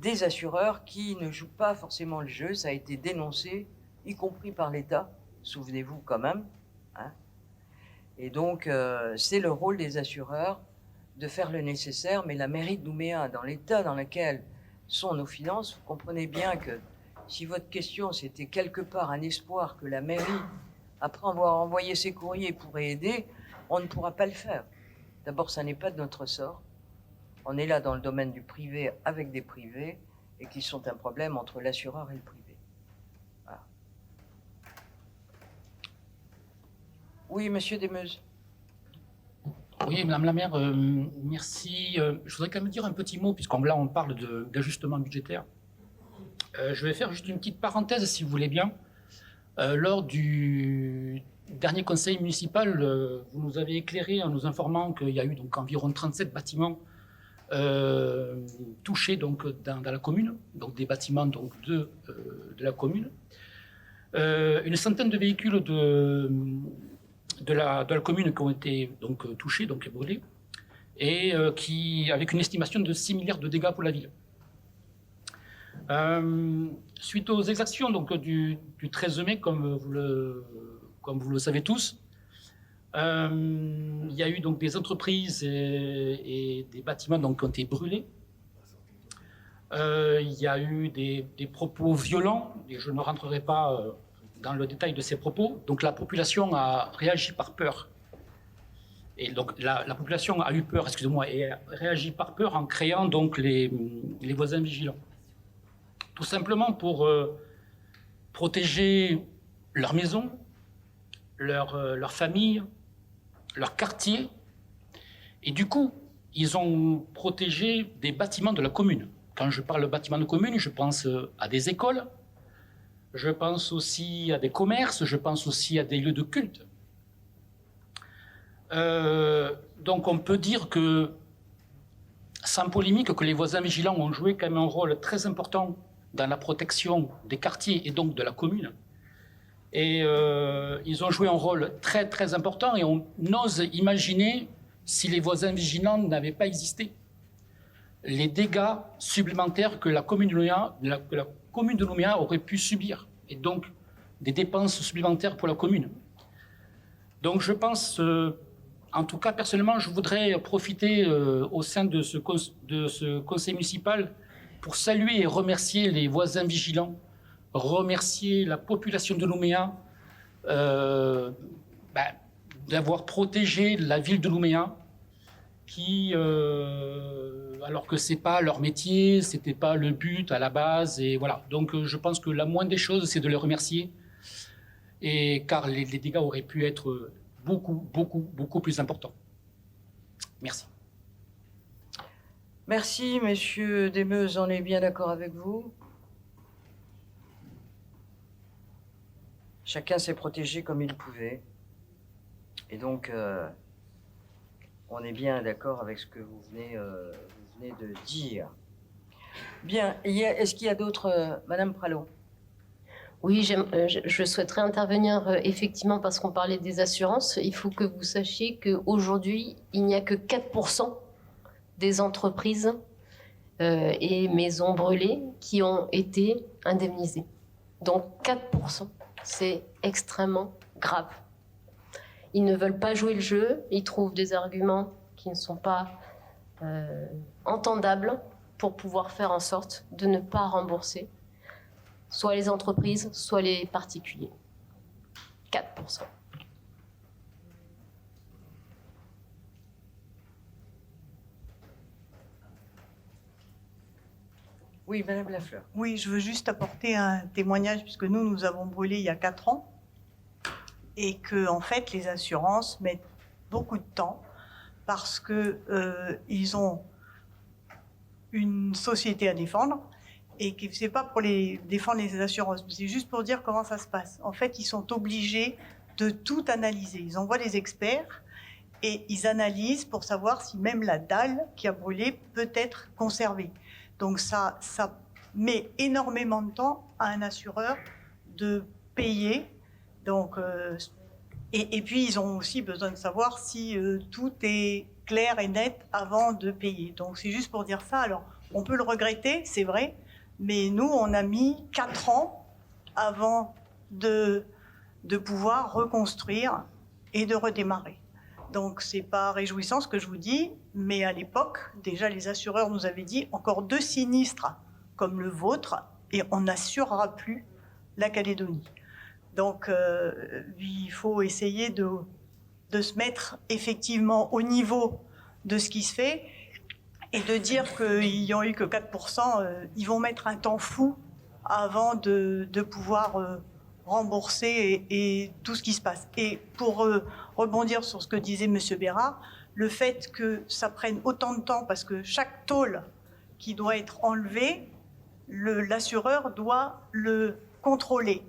des assureurs qui ne jouent pas forcément le jeu. Ça a été dénoncé, y compris par l'État, souvenez-vous quand même. Hein. Et donc, c'est le rôle des assureurs de faire le nécessaire, mais la mairie de Nouméa, dans l'état dans lequel sont nos finances, vous comprenez bien que si votre question c'était quelque part un espoir que la mairie, après avoir envoyé ses courriers, pourrait aider, on ne pourra pas le faire. D'abord, ça n'est pas de notre sort. On est là dans le domaine du privé avec des privés et qui sont un problème entre l'assureur et le privé. Voilà. Oui, monsieur Desmeuses. Oui, Madame la maire, merci. Je voudrais quand même dire un petit mot, puisqu'on là on parle d'ajustement budgétaire. Je vais faire juste une petite parenthèse, si vous voulez bien. Lors du dernier conseil municipal, vous nous avez éclairé en nous informant qu'il y a eu donc environ 37 bâtiments touchés donc, dans la commune, donc des bâtiments donc, de la commune. Une centaine de véhicules de la commune qui ont été donc, touchés, donc brûlés, et avec une estimation de 6 milliards de dégâts pour la ville. Suite aux exactions donc, du 13 mai, comme vous le savez tous, il y a eu donc, des entreprises et des bâtiments donc, qui ont été brûlés. Il y a eu des propos violents, et je ne rentrerai pas dans le détail de ces propos. Donc la population a réagi par peur. Et donc la population a eu peur, excusez-moi, et a réagi par peur en créant donc les voisins vigilants. Tout simplement pour protéger leur maison, leur famille, leur quartier. Et du coup, ils ont protégé des bâtiments de la commune. Quand je parle de bâtiments de commune, je pense à des écoles, je pense aussi à des commerces, je pense aussi à des lieux de culte. Donc on peut dire que, sans polémique, que les voisins vigilants ont joué quand même un rôle très important dans la protection des quartiers et donc de la commune. Et ils ont joué un rôle très très important et on ose imaginer si les voisins vigilants n'avaient pas existé, les dégâts supplémentaires que la commune de Nouméa aurait pu subir, et donc des dépenses supplémentaires pour la commune. Donc je pense, en tout cas personnellement, je voudrais profiter au sein de ce conseil municipal pour saluer et remercier les voisins vigilants, remercier la population de Nouméa d'avoir protégé la ville de Nouméa, qui, alors que c'est pas leur métier, c'était pas le but à la base, et voilà. Donc je pense que la moindre des choses, c'est de les remercier, et car les dégâts auraient pu être beaucoup plus importants. Merci. Merci, monsieur Desmeuses, on est bien d'accord avec vous. Chacun s'est protégé comme il pouvait. Et donc, on est bien d'accord avec ce que vous venez de dire. Bien, est-ce qu'il y a d'autres... Madame Pralot? Oui, je souhaiterais intervenir effectivement parce qu'on parlait des assurances. Il faut que vous sachiez qu'aujourd'hui, il n'y a que 4% des entreprises et maisons brûlées qui ont été indemnisées. Donc 4%, c'est extrêmement grave. Ils ne veulent pas jouer le jeu, ils trouvent des arguments qui ne sont pas entendables pour pouvoir faire en sorte de ne pas rembourser soit les entreprises, soit les particuliers. 4%. Oui, Madame Lafleur. Oui, je veux juste apporter un témoignage, puisque nous avons brûlé il y a 4 ans, et que, en fait, les assurances mettent beaucoup de temps parce que ils ont une société à défendre et que c'est pas pour défendre les assurances, c'est juste pour dire comment ça se passe. En fait, ils sont obligés de tout analyser. Ils envoient des experts et ils analysent pour savoir si même la dalle qui a brûlé peut être conservée. Donc ça met énormément de temps à un assureur de payer. Donc, et puis ils ont aussi besoin de savoir si tout est clair et net avant de payer. Donc c'est juste pour dire ça. Alors on peut le regretter, c'est vrai, mais nous on a mis 4 ans avant de pouvoir reconstruire et de redémarrer. Donc c'est pas réjouissant ce que je vous dis, mais à l'époque, déjà les assureurs nous avaient dit encore 2 sinistres comme le vôtre et on n'assurera plus la Calédonie. Donc il faut essayer de se mettre effectivement au niveau de ce qui se fait et de dire qu'il n'y a eu que 4%, ils vont mettre un temps fou avant de pouvoir rembourser et tout ce qui se passe. Et pour rebondir sur ce que disait M. Bérard, le fait que ça prenne autant de temps, parce que chaque tôle qui doit être enlevée, l'assureur doit le contrôler.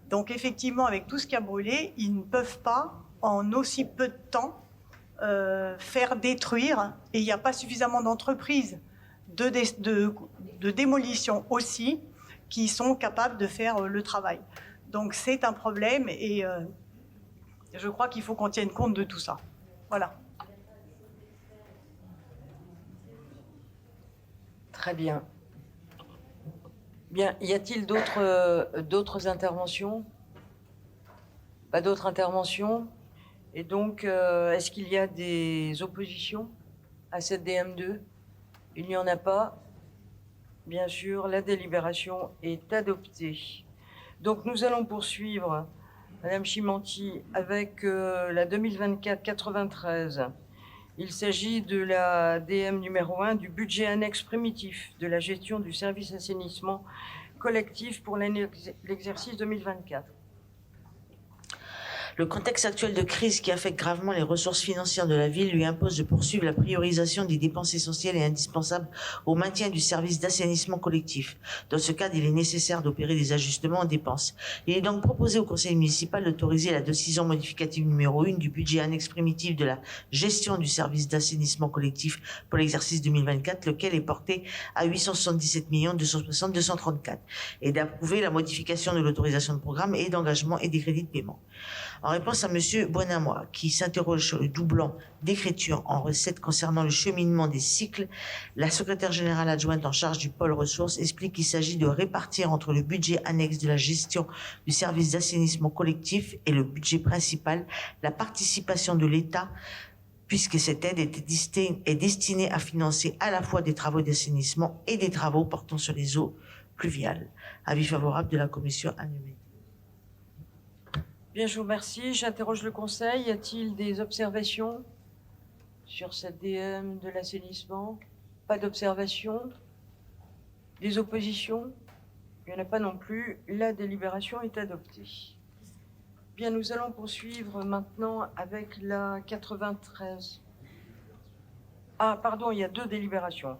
Donc effectivement, avec tout ce qui a brûlé, ils ne peuvent pas, en aussi peu de temps, faire détruire, et il n'y a pas suffisamment d'entreprises de démolition aussi qui sont capables de faire le travail. Donc c'est un problème et je crois qu'il faut qu'on tienne compte de tout ça. Voilà. Très bien. Bien, y a-t-il d'autres interventions? Pas d'autres interventions? Et donc, est-ce qu'il y a des oppositions à cette DM2? Il n'y en a pas. Bien sûr, la délibération est adoptée. Donc, nous allons poursuivre, Madame Chimanti, avec la 2024-93. Il s'agit de la DM numéro 1 du budget annexe primitif de la gestion du service assainissement collectif pour l'exercice 2024. Le contexte actuel de crise qui affecte gravement les ressources financières de la ville lui impose de poursuivre la priorisation des dépenses essentielles et indispensables au maintien du service d'assainissement collectif. Dans ce cadre, il est nécessaire d'opérer des ajustements en dépenses. Il est donc proposé au conseil municipal d'autoriser la décision modificative numéro 1 du budget annexe primitif de la gestion du service d'assainissement collectif pour l'exercice 2024, lequel est porté à 877 260 234, et d'approuver la modification de l'autorisation de programme et d'engagement et des crédits de paiement. En réponse à M. Bonamoy, qui s'interroge sur le doublant d'écriture en recettes concernant le cheminement des cycles, la secrétaire générale adjointe en charge du pôle ressources explique qu'il s'agit de répartir entre le budget annexe de la gestion du service d'assainissement collectif et le budget principal la participation de l'État, puisque cette aide est destinée à financer à la fois des travaux d'assainissement et des travaux portant sur les eaux pluviales. Avis favorable de la commission annuelle. Bien, je vous remercie. J'interroge le Conseil. Y a-t-il des observations sur cette DM de l'assainissement? Pas d'observations? Des oppositions? Il n'y en a pas non plus. La délibération est adoptée. Bien, nous allons poursuivre maintenant avec la 93. Ah, pardon, il y a 2 délibérations.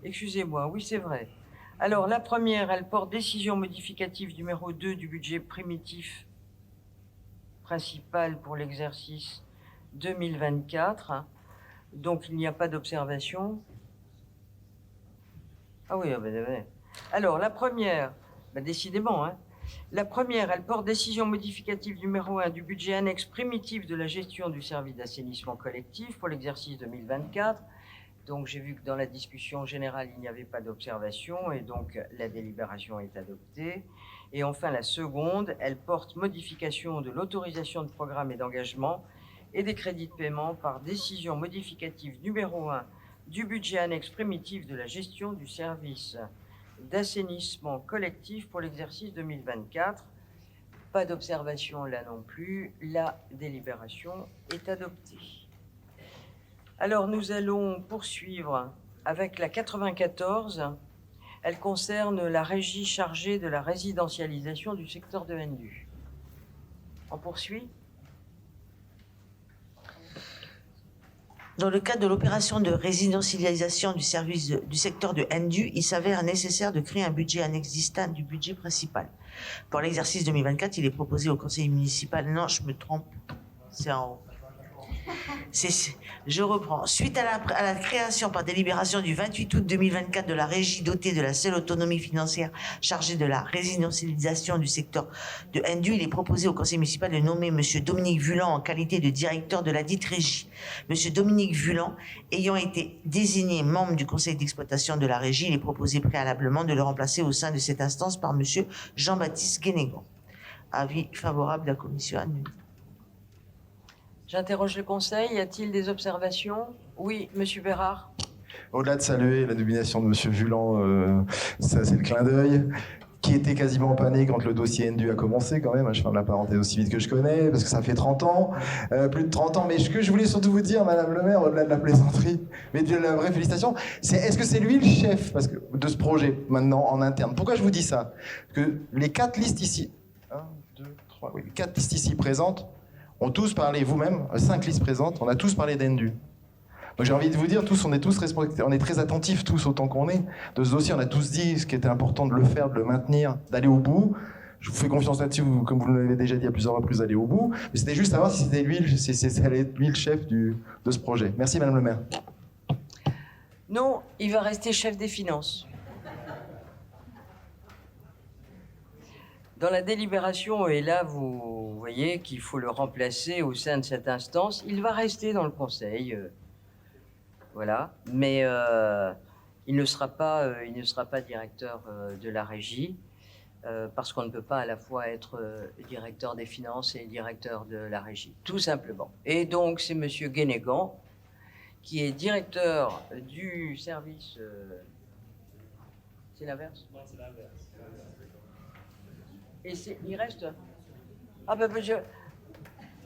Excusez-moi, oui, c'est vrai. Alors, la première, elle porte décision modificative numéro 2 du budget primitif principal pour l'exercice 2024. Donc, il n'y a pas d'observation. Ah oui, alors, la première, décidément, hein. La première, elle porte décision modificative numéro 1 du budget annexe primitif de la gestion du service d'assainissement collectif pour l'exercice 2024. Donc, j'ai vu que dans la discussion générale, il n'y avait pas d'observation et donc la délibération est adoptée. Et enfin, la seconde, elle porte modification de l'autorisation de programme et d'engagement et des crédits de paiement par décision modificative numéro 1 du budget annexe primitif de la gestion du service d'assainissement collectif pour l'exercice 2024. Pas d'observation là non plus. La délibération est adoptée. Alors, nous allons poursuivre avec la 94. Elle concerne la régie chargée de la résidentialisation du secteur de Hendu. On poursuit? Dans le cadre de l'opération de résidentialisation du service du secteur de NDU, il s'avère nécessaire de créer un budget annexe distinct du budget principal. Pour l'exercice 2024, il est proposé au conseil municipal. Non, je me trompe. C'est en haut. Je reprends. Suite à la création par délibération du 28 août 2024 de la régie dotée de la seule autonomie financière chargée de la résidentialisation du secteur de NDU, il est proposé au conseil municipal de nommer M. Dominique Vulan en qualité de directeur de la dite régie. M. Dominique Vulan ayant été désigné membre du conseil d'exploitation de la régie, il est proposé préalablement de le remplacer au sein de cette instance par M. Jean-Baptiste Guénégan. Avis favorable de la commission annulée. J'interroge le Conseil. Y a-t-il des observations? Oui, Monsieur Bérard. Au-delà de saluer la nomination de M. Vulan, ça c'est le clin d'œil, qui était quasiment pané quand le dossier NDU a commencé quand même. Je ferme la parenthèse aussi vite que je connais, parce que ça fait 30 ans, plus de 30 ans. Mais ce que je voulais surtout vous dire, Madame le maire, au-delà de la plaisanterie, mais de la vraie félicitation, c'est est-ce que c'est lui le chef de ce projet maintenant en interne? Pourquoi je vous dis ça? Parce que les 4 listes ici, 1, 2, 3, oui, les 4 listes ici présentes, ont tous parlé, vous-même, 5 listes présentes, on a tous parlé d'NDU. Donc j'ai envie de vous dire, on est tous respectés, on est très attentifs, tous autant qu'on est, de ce dossier. On a tous dit ce qui était important de le faire, de le maintenir, d'aller au bout. Je vous fais confiance là-dessus, comme vous l'avez déjà dit à plusieurs reprises, d'aller au bout. Mais c'était juste savoir si c'était lui, ça allait être lui le chef de ce projet. Merci Madame le maire. Non, il va rester chef des finances. Dans la délibération, et là vous voyez qu'il faut le remplacer au sein de cette instance, il va rester dans le conseil, voilà, mais il ne sera pas directeur de la régie, parce qu'on ne peut pas à la fois être directeur des finances et directeur de la régie, tout simplement. Et donc c'est Monsieur Guénégan, qui est directeur du service... C'est l'inverse? Non, c'est l'inverse. Et il reste... Ah ben,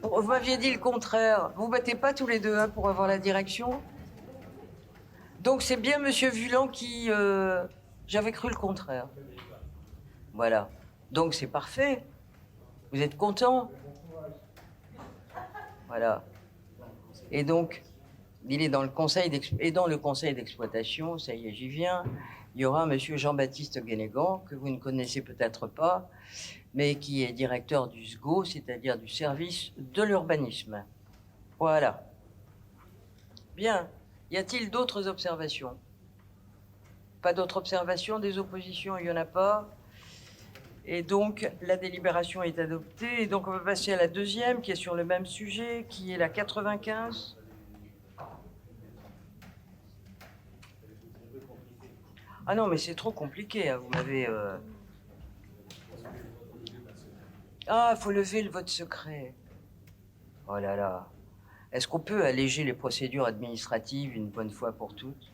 vous m'aviez dit le contraire. Vous ne battez pas tous les deux hein, pour avoir la direction? Donc c'est bien Monsieur Vulan qui... J'avais cru le contraire. Voilà. Donc c'est parfait. Vous êtes content? Voilà. Et donc, il est dans le conseil d'exploitation, ça y est, j'y viens. Il y aura Monsieur Jean-Baptiste Guénégan, que vous ne connaissez peut-être pas, mais qui est directeur du SGO, c'est-à-dire du service de l'urbanisme. Voilà. Bien. Y a-t-il d'autres observations? Pas d'autres observations, des oppositions, il n'y en a pas. Et donc, la délibération est adoptée. Et donc, on va passer à la deuxième, qui est sur le même sujet, qui est la 95. Ah non, mais c'est trop compliqué, hein. Vous m'avez... Ah, il faut lever le vote secret. Oh là là. Est-ce qu'on peut alléger les procédures administratives une bonne fois pour toutes?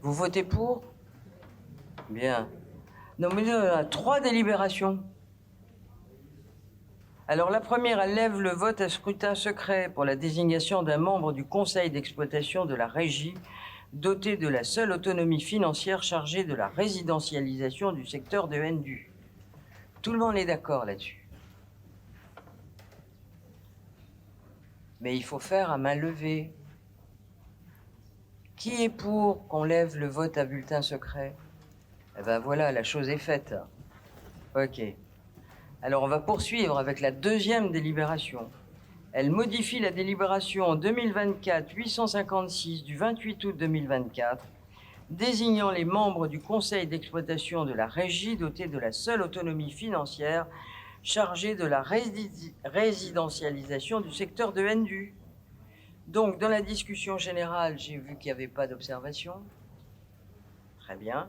Vous votez pour? Bien. Non, mais il y a 3 délibérations. Alors la première, elle lève le vote à scrutin secret pour la désignation d'un membre du conseil d'exploitation de la régie doté de la seule autonomie financière chargée de la résidentialisation du secteur de NDU. Tout le monde est d'accord là-dessus. Mais il faut faire à main levée. Qui est pour qu'on lève le vote à bulletin secret? Eh ben voilà, la chose est faite. Ok. Alors on va poursuivre avec la deuxième délibération. Elle modifie la délibération 2024-856 du 28 août 2024, désignant les membres du conseil d'exploitation de la régie dotée de la seule autonomie financière chargée de la résidentialisation du secteur de NDU. Donc, dans la discussion générale, j'ai vu qu'il n'y avait pas d'observation. Très bien.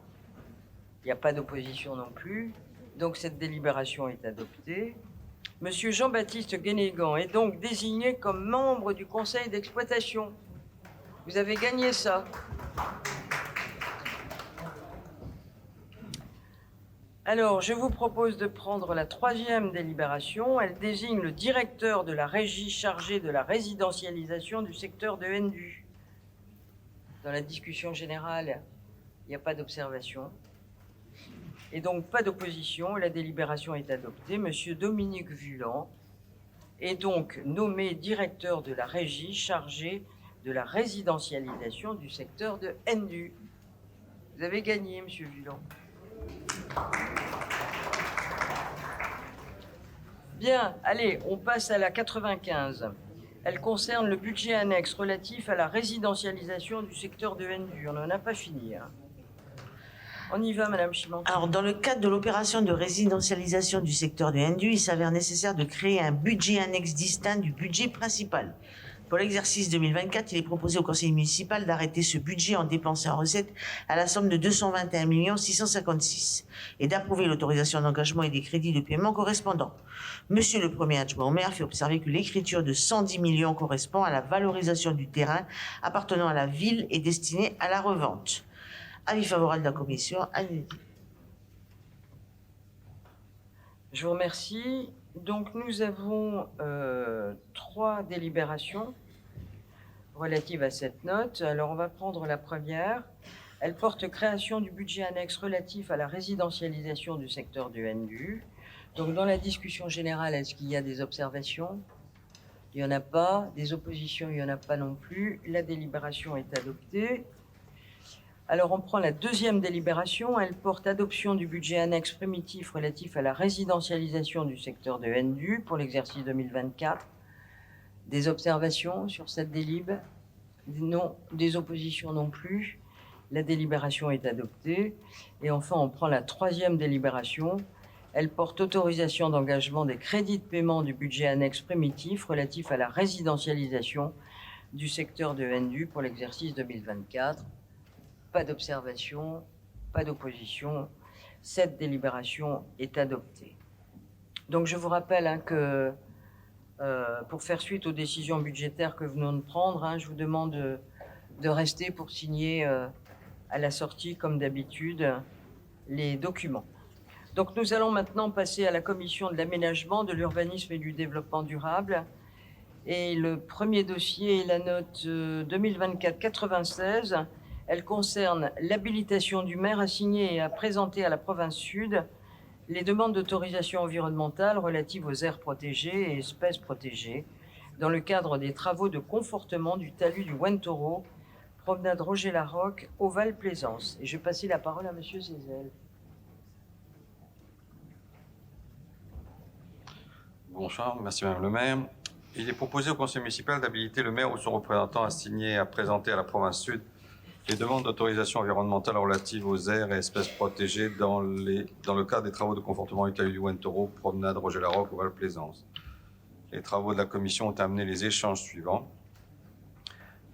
Il n'y a pas d'opposition non plus. Donc, cette délibération est adoptée. Monsieur Jean-Baptiste Guénégan est donc désigné comme membre du conseil d'exploitation. Vous avez gagné ça. Alors, je vous propose de prendre la troisième délibération. Elle désigne le directeur de la régie chargé de la résidentialisation du secteur de NDU. Dans la discussion générale, il n'y a pas d'observation. Et donc, pas d'opposition. La délibération est adoptée. Monsieur Dominique Vulan est donc nommé directeur de la régie chargé de la résidentialisation du secteur de Ndu. Vous avez gagné, Monsieur Vulon. Bien, allez, on passe à la 95. Elle concerne le budget annexe relatif à la résidentialisation du secteur de Ndu. On n'en a pas fini. Hein. On y va, Madame Chimant. Alors, dans le cadre de l'opération de résidentialisation du secteur de Ndu, il s'avère nécessaire de créer un budget annexe distinct du budget principal. Pour l'exercice 2024, il est proposé au conseil municipal d'arrêter ce budget en dépenses et en recettes à la somme de 221 656 et d'approuver l'autorisation d'engagement et des crédits de paiement correspondants. Monsieur le premier adjoint au maire fait observer que l'écriture de 110 millions correspond à la valorisation du terrain appartenant à la ville et destiné à la revente. Avis favorable de la commission. Je vous remercie. Donc nous avons 3 délibérations relatives à cette note. Alors on va prendre la première. Elle porte création du budget annexe relatif à la résidentialisation du secteur du Ndu. Donc dans la discussion générale, est-ce qu'il y a des observations? Il n'y en a pas. Des oppositions, il n'y en a pas non plus. La délibération est adoptée. Alors on prend la deuxième délibération, elle porte adoption du budget annexe primitif relatif à la résidentialisation du secteur de Ndu pour l'exercice 2024. Des observations sur cette délib? Non. Des oppositions non plus. La délibération est adoptée. Et enfin, on prend la troisième délibération. Elle porte autorisation d'engagement des crédits de paiement du budget annexe primitif relatif à la résidentialisation du secteur de Ndu pour l'exercice 2024. Pas d'observation, pas d'opposition. Cette délibération est adoptée. Donc je vous rappelle que pour faire suite aux décisions budgétaires que nous venons de prendre, je vous demande de rester pour signer à la sortie, comme d'habitude, les documents. Donc nous allons maintenant passer à la commission de l'aménagement, de l'urbanisme et du développement durable. Et le premier dossier est la note 2024-96. Elle concerne l'habilitation du maire à signer et à présenter à la province sud les demandes d'autorisation environnementale relatives aux aires protégées et espèces protégées dans le cadre des travaux de confortement du talus du Wentoro, promenade Roger-Larocque, au Val-Plaisance. Et je vais passer la parole à Monsieur Zézel. Bonsoir, merci Madame le maire. Il est proposé au conseil municipal d'habiliter le maire ou son représentant à signer et à présenter à la province sud les demandes d'autorisation environnementale relatives aux aires et espèces protégées dans le cadre des travaux de confortement du talus du Wentoro, promenade Roger-Larocque au Val-Plaisance. Les travaux de la commission ont amené les échanges suivants.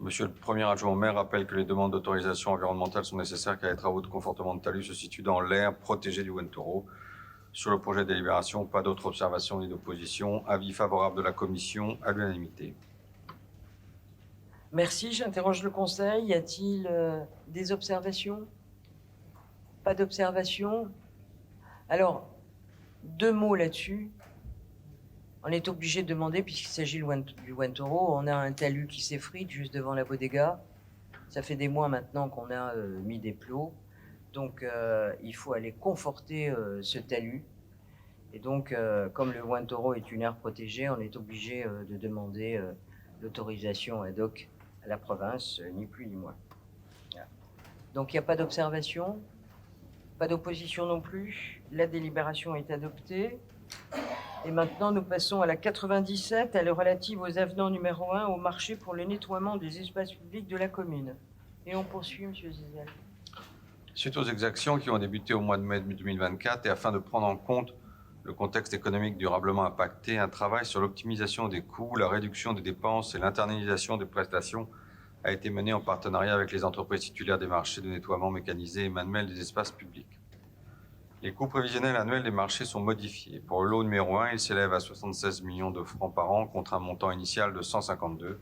Monsieur le premier adjoint au maire rappelle que les demandes d'autorisation environnementale sont nécessaires car les travaux de confortement de talus se situent dans l'aire protégée du Wentoro. Sur le projet de délibération, pas d'autres observations ni d'opposition. Avis favorable de la commission à l'unanimité. Merci, j'interroge le conseil. Y a-t-il des observations? Pas d'observations? Alors, 2 mots là-dessus. On est obligé de demander, puisqu'il s'agit du Wentoro, on a un talus qui s'effrite juste devant la bodega. Ça fait des mois maintenant qu'on a mis des plots. Donc, il faut aller conforter ce talus. Et donc, comme le Wentoro est une aire protégée, on est obligé de demander l'autorisation ad hoc à la province, ni plus ni moins. Voilà. Donc, il n'y a pas d'observation, pas d'opposition non plus. La délibération est adoptée. Et maintenant, nous passons à la 97. Elle est relative aux avenants numéro 1 au marché pour le nettoiement des espaces publics de la commune. Et on poursuit, Monsieur Zézel. Suite aux exactions qui ont débuté au mois de mai 2024 et afin de prendre en compte le contexte économique durablement impacté, un travail sur l'optimisation des coûts, la réduction des dépenses et l'internalisation des prestations a été mené en partenariat avec les entreprises titulaires des marchés de nettoiement mécanisé et manuel des espaces publics. Les coûts prévisionnels annuels des marchés sont modifiés. Pour le lot numéro 1, il s'élève à 76 millions de francs par an contre un montant initial de 152.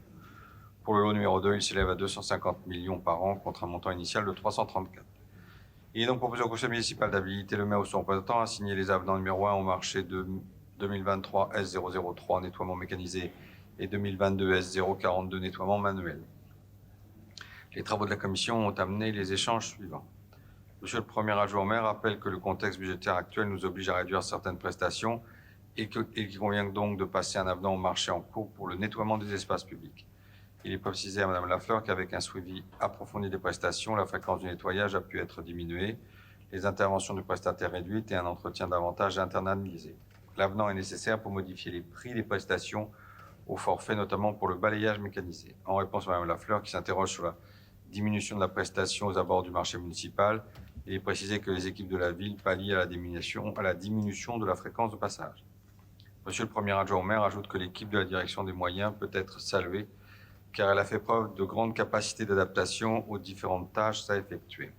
Pour le lot numéro 2, il s'élève à 250 millions par an contre un montant initial de 334. Il est donc proposé au conseil municipal d'habiliter le maire ou son représentant à signer les avenants numéro 1 au marché de 2023 S003 nettoiement mécanisé et 2022 S042 nettoiement manuel. Les travaux de la commission ont amené les échanges suivants. Monsieur le premier adjoint au maire rappelle que le contexte budgétaire actuel nous oblige à réduire certaines prestations et qu'il convient donc de passer un avenant au marché en cours pour le nettoiement des espaces publics. Il est précisé à Mme Lafleur qu'avec un suivi approfondi des prestations, la fréquence du nettoyage a pu être diminuée, les interventions du prestataire réduites et un entretien davantage internalisé. L'avenant est nécessaire pour modifier les prix des prestations au forfait, notamment pour le balayage mécanisé. En réponse à Mme Lafleur, qui s'interroge sur la diminution de la prestation aux abords du marché municipal, il est précisé que les équipes de la ville pallient à la diminution de la fréquence de passage. Monsieur le Premier adjoint au maire ajoute que l'équipe de la direction des moyens peut être saluée car elle a fait preuve de grande capacité d'adaptation aux différentes tâches à effectuer.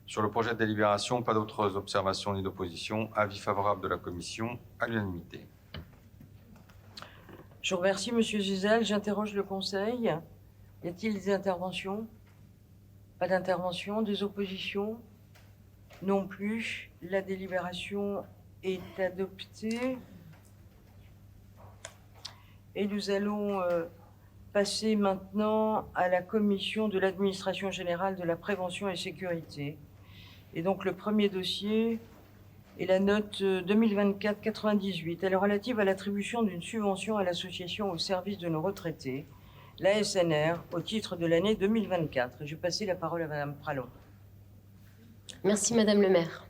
Sur le projet de délibération, pas d'autres observations ni d'opposition. Avis favorable de la commission à l'unanimité. Je vous remercie, Monsieur Zuzel. J'interroge le Conseil. Y a-t-il des interventions? Pas d'intervention. Des oppositions? Non plus. La délibération est adoptée. Et nous allons passer maintenant à la commission de l'administration générale de la prévention et sécurité. Et donc le premier dossier est la note 2024-98. Elle est relative à l'attribution d'une subvention à l'association au service de nos retraités, l'ASNR, au titre de l'année 2024. Je vais passer la parole à Madame Pralon. Merci Madame le maire.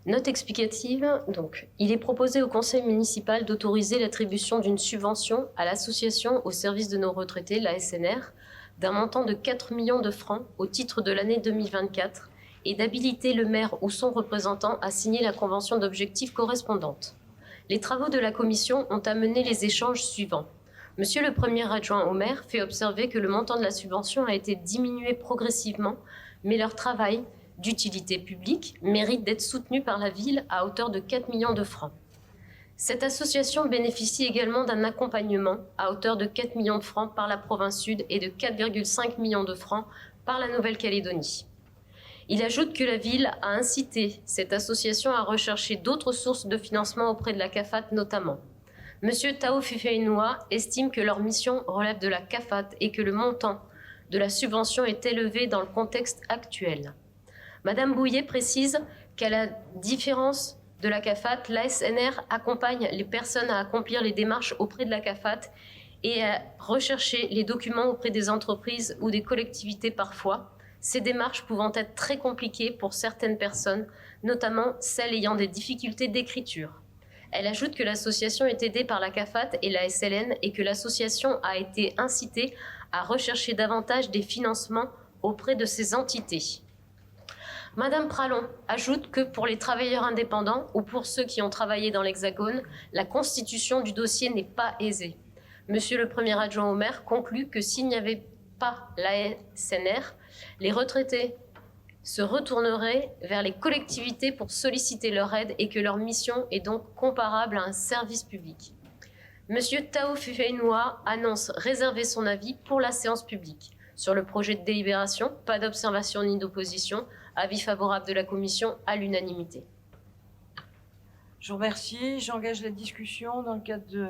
Note explicative, donc, il est proposé au conseil municipal d'autoriser l'attribution d'une subvention à l'association au service de nos retraités, l'ASNR, d'un montant de 4 millions de francs au titre de l'année 2024 et d'habiliter le maire ou son représentant à signer la convention d'objectifs correspondante. Les travaux de la commission ont amené les échanges suivants. Monsieur le premier adjoint au maire fait observer que le montant de la subvention a été diminué progressivement, mais leur travail d'utilité publique mérite d'être soutenu par la ville à hauteur de 4 millions de francs. Cette association bénéficie également d'un accompagnement à hauteur de 4 millions de francs par la province sud et de 4,5 millions de francs par la Nouvelle-Calédonie. Il ajoute que la ville a incité cette association à rechercher d'autres sources de financement auprès de la CAFAT notamment. Monsieur Tao Fufeinoua estime que leur mission relève de la CAFAT et que le montant de la subvention est élevé dans le contexte actuel. Madame Bouillet précise qu'à la différence de la CAFAT, l'ASNR accompagne les personnes à accomplir les démarches auprès de la CAFAT et à rechercher les documents auprès des entreprises ou des collectivités parfois, ces démarches pouvant être très compliquées pour certaines personnes, notamment celles ayant des difficultés d'écriture. Elle ajoute que l'association est aidée par la CAFAT et la SLN et que l'association a été incitée à rechercher davantage des financements auprès de ces entités. Madame Pralon ajoute que pour les travailleurs indépendants ou pour ceux qui ont travaillé dans l'Hexagone, la constitution du dossier n'est pas aisée. Monsieur le premier adjoint au maire conclut que s'il n'y avait pas l'ASNR, les retraités se retourneraient vers les collectivités pour solliciter leur aide et que leur mission est donc comparable à un service public. Monsieur Tao Fufeinoua annonce réserver son avis pour la séance publique. Sur le projet de délibération, pas d'observation ni d'opposition. Avis favorable de la commission à l'unanimité. Je vous remercie. J'engage la discussion dans le cadre de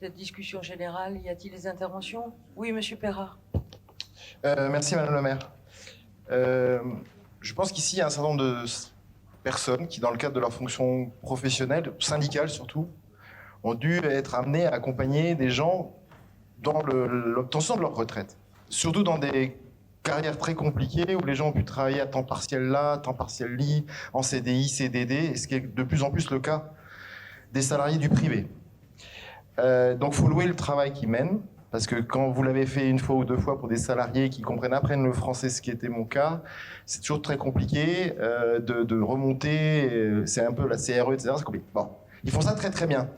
cette discussion générale. Y a-t-il des interventions? Oui, Monsieur Perra. Merci, Madame le maire. Je pense qu'ici, il y a un certain nombre de personnes qui, dans le cadre de leur fonction professionnelle, syndicale surtout, ont dû être amenées à accompagner des gens dans l'obtention de leur retraite. Surtout dans des carrières très compliquées où les gens ont pu travailler à temps partiel là, temps partiel li, en CDI, CDD, ce qui est de plus en plus le cas des salariés du privé. Donc il faut louer le travail qu'ils mènent, parce que quand vous l'avez fait une fois ou deux fois pour des salariés qui apprennent le français, ce qui était mon cas, c'est toujours très compliqué de remonter, c'est un peu la CRE, etc. C'est compliqué. Bon, ils font ça très très bien.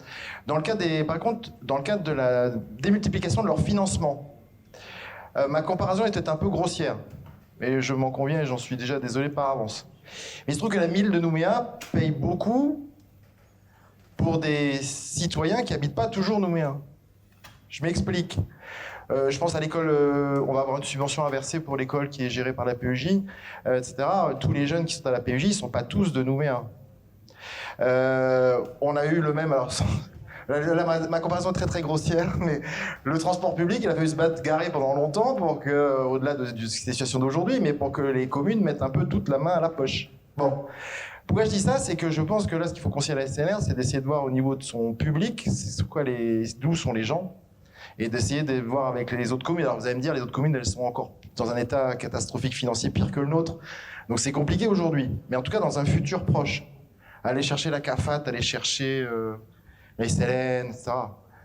Par contre, dans le cadre de la démultiplication de leur financement, ma comparaison était un peu grossière, mais je m'en conviens et j'en suis déjà désolé par avance. Mais il se trouve que la ville de Nouméa paye beaucoup pour des citoyens qui n'habitent pas toujours Nouméa. Je m'explique. Je pense à l'école, on va avoir une subvention à verser pour l'école qui est gérée par la PEJ, etc. Tous les jeunes qui sont à la PEJ, ils ne sont pas tous de Nouméa. On a eu le même... Alors, là, ma comparaison est très très grossière, mais le transport public, il a fallu se battre garé pendant longtemps pour que, au-delà de la situation d'aujourd'hui, mais pour que les communes mettent un peu toute la main à la poche. Bon, Pourquoi je dis ça? C'est que je pense que là, ce qu'il faut conseiller à la SNR, c'est d'essayer de voir au niveau de son public, d'où sont les gens, et d'essayer de voir avec les autres communes. Alors vous allez me dire, les autres communes, elles sont encore dans un état catastrophique financier pire que le nôtre. Donc c'est compliqué aujourd'hui. Mais en tout cas, dans un futur proche, aller chercher la CAFAT, aller chercher la SLN, etc.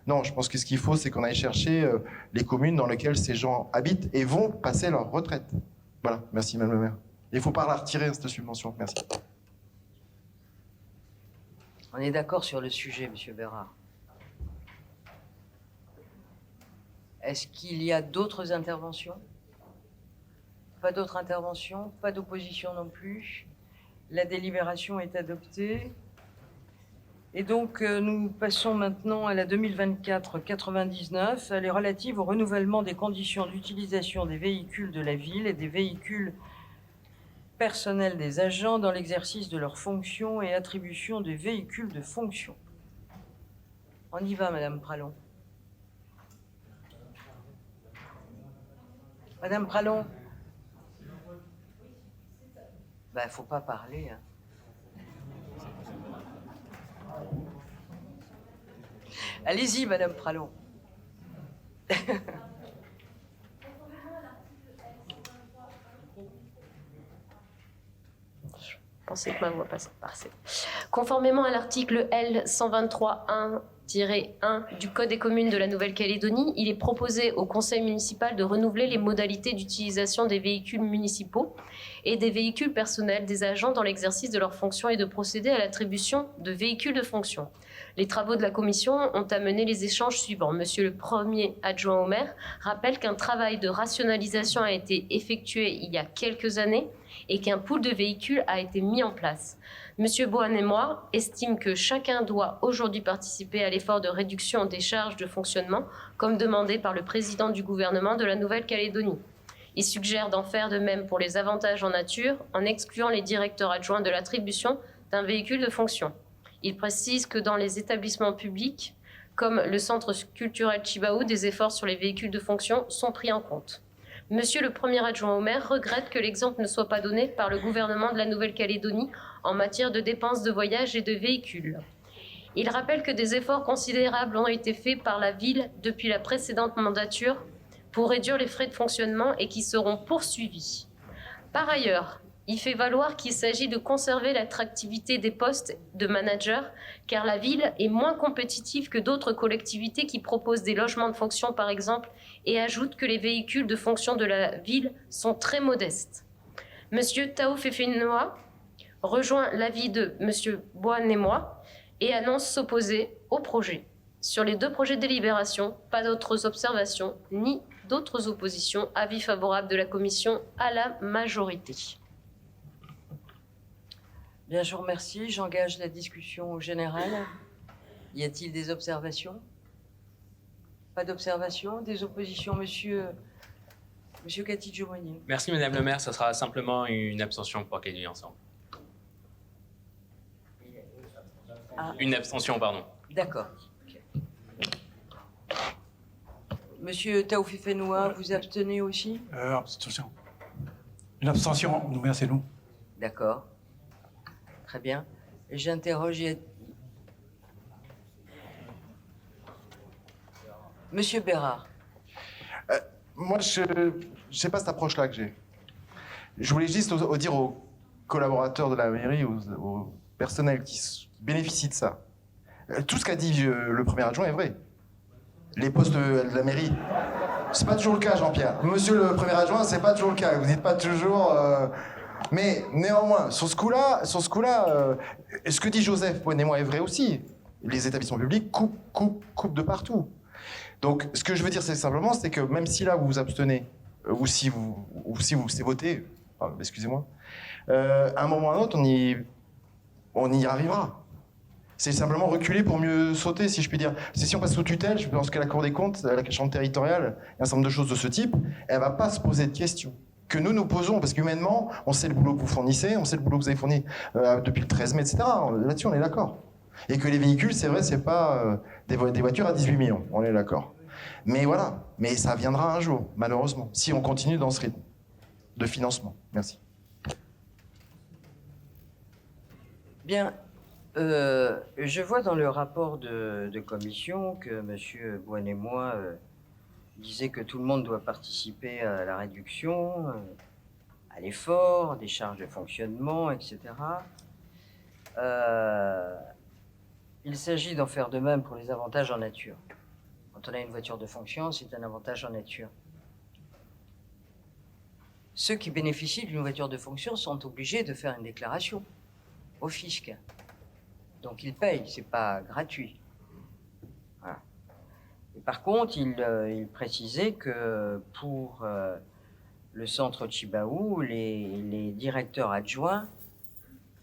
Non, je pense que ce qu'il faut, c'est qu'on aille chercher les communes dans lesquelles ces gens habitent et vont passer leur retraite. Voilà, merci Madame le maire. Il ne faut pas la retirer, cette subvention. Merci. On est d'accord sur le sujet, Monsieur Bérard. Est-ce qu'il y a d'autres interventions? Pas d'autres interventions, pas d'opposition non plus. La délibération est adoptée. Et donc, nous passons maintenant à la 2024-99. Elle est relative au renouvellement des conditions d'utilisation des véhicules de la ville et des véhicules personnels des agents dans l'exercice de leurs fonctions et attribution des véhicules de fonction. On y va, Madame Pralon. Madame Pralon. Ben, faut pas parler. Hein. Allez-y, Madame Pralon. Je pensais que ma voix passait. Conformément à l'article L. 123.1-1 du Code des communes de la Nouvelle-Calédonie, il est proposé au Conseil municipal de renouveler les modalités d'utilisation des véhicules municipaux et des véhicules personnels des agents dans l'exercice de leurs fonctions et de procéder à l'attribution de véhicules de fonction. Les travaux de la commission ont amené les échanges suivants. Monsieur le premier adjoint au maire rappelle qu'un travail de rationalisation a été effectué il y a quelques années et qu'un pool de véhicules a été mis en place. Monsieur Bohan et moi estime que chacun doit aujourd'hui participer à l'effort de réduction des charges de fonctionnement, comme demandé par le président du gouvernement de la Nouvelle-Calédonie. Il suggère d'en faire de même pour les avantages en nature, en excluant les directeurs adjoints de l'attribution d'un véhicule de fonction. Il précise que dans les établissements publics, comme le centre culturel Chibaou, des efforts sur les véhicules de fonction sont pris en compte. Monsieur le premier adjoint au maire regrette que l'exemple ne soit pas donné par le gouvernement de la Nouvelle-Calédonie en matière de dépenses de voyage et de véhicules. Il rappelle que des efforts considérables ont été faits par la ville depuis la précédente mandature pour réduire les frais de fonctionnement et qui seront poursuivis. Par ailleurs, il fait valoir qu'il s'agit de conserver l'attractivité des postes de manager, car la ville est moins compétitive que d'autres collectivités qui proposent des logements de fonction, par exemple, et ajoute que les véhicules de fonction de la ville sont très modestes. Monsieur Tao Fefenoa rejoint l'avis de Monsieur Bohan et moi et annonce s'opposer au projet. Sur les deux projets de délibération, pas d'autres observations ni d'autres oppositions. Avis favorable de la commission à la majorité. Bien, je vous remercie. J'engage la discussion générale. Y a-t-il des observations? Pas d'observations? Des oppositions, Monsieur Kati-Djomoni? Merci Madame le maire, ça sera simplement une abstention pour gagner ensemble. Ah. Une abstention, pardon. D'accord. Okay. Monsieur Taoufi Fenoua, vous abstenez aussi? Abstention. Une abstention, nous, maire, c'est nous. D'accord. Très bien. Et j'interroge... Monsieur Bérard. Moi, je sais pas cette approche-là que j'ai. Je voulais juste dire aux collaborateurs de la mairie, aux personnels qui bénéficient de ça. Tout ce qu'a dit le premier adjoint est vrai. Les postes de la mairie, c'est pas toujours le cas, Jean-Pierre. Monsieur le premier adjoint, c'est pas toujours le cas. Vous n'êtes pas toujours... Mais néanmoins, sur ce coup-là, ce que dit Joseph Bohan et moi est vrai aussi. Les établissements publics coupent de partout. Donc, ce que je veux dire, c'est simplement, c'est que même si là vous vous abstenez, ou si vous votez, excusez-moi, à un moment ou à un autre, on y arrivera. C'est simplement reculer pour mieux sauter, si je puis dire. C'est si on passe sous tutelle, je pense que la Cour des comptes, la Chambre territoriale, un certain nombre de choses de ce type, elle va pas se poser de questions. Que nous posons, parce qu'humainement, on sait le boulot que vous fournissez, on sait le boulot que vous avez fourni depuis le 13 mai, etc. Là-dessus, on est d'accord. Et que les véhicules, c'est vrai, c'est pas des voitures à 18 millions, on est d'accord. Mais voilà, mais ça viendra un jour, malheureusement, si on continue dans ce rythme de financement. Merci. Bien, je vois dans le rapport de commission que M. Boine-et-Moi disait que tout le monde doit participer à la réduction, à l'effort, des charges de fonctionnement, etc. Il s'agit d'en faire de même pour les avantages en nature. Quand on a une voiture de fonction, c'est un avantage en nature. Ceux qui bénéficient d'une voiture de fonction sont obligés de faire une déclaration au fisc. Donc ils payent, c'est pas gratuit. Voilà. Et par contre, il précisait que pour le centre Chibaou, les directeurs adjoints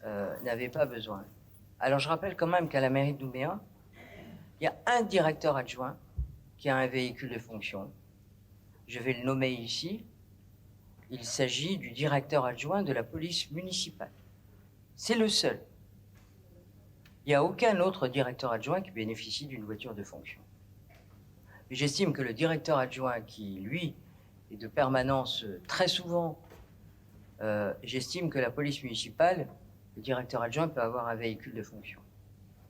n'avaient pas besoin. Alors je rappelle quand même qu'à la mairie de Nouméa, il y a un directeur adjoint qui a un véhicule de fonction. Je vais le nommer ici. Il s'agit du directeur adjoint de la police municipale. C'est le seul. Il n'y a aucun autre directeur adjoint qui bénéficie d'une voiture de fonction. J'estime que le directeur adjoint qui, lui, est de permanence très souvent, j'estime que la police municipale, le directeur adjoint peut avoir un véhicule de fonction.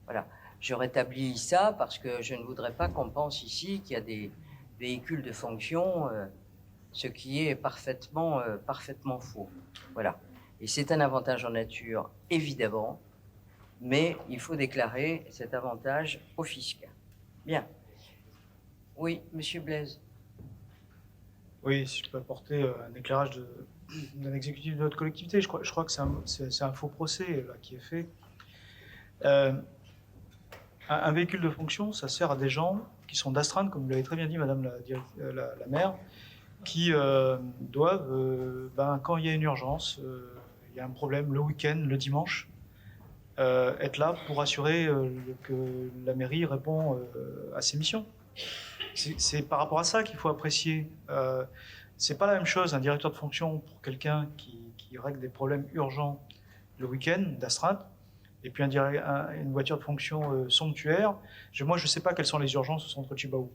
Voilà. Je rétablis ça parce que je ne voudrais pas qu'on pense ici qu'il y a des véhicules de fonction, ce qui est parfaitement faux. Voilà. Et c'est un avantage en nature, évidemment, mais il faut déclarer cet avantage au fisc. Bien. Oui, Monsieur Blaise. Oui, si je peux apporter un éclairage d'un exécutif de notre collectivité, je crois que c'est un faux procès là, qui est fait. Un véhicule de fonction, ça sert à des gens qui sont d'astreinte, comme vous l'avez très bien dit, Madame la maire, qui doivent, quand il y a une urgence, il y a un problème le week-end, le dimanche, être là pour assurer que la mairie répond à ses missions. C'est par rapport à ça qu'il faut apprécier. C'est pas la même chose un directeur de fonction pour quelqu'un qui règle des problèmes urgents le week-end d'astreinte, et puis une voiture de fonction somptuaire. Moi, je ne sais pas quelles sont les urgences au centre Chibaou.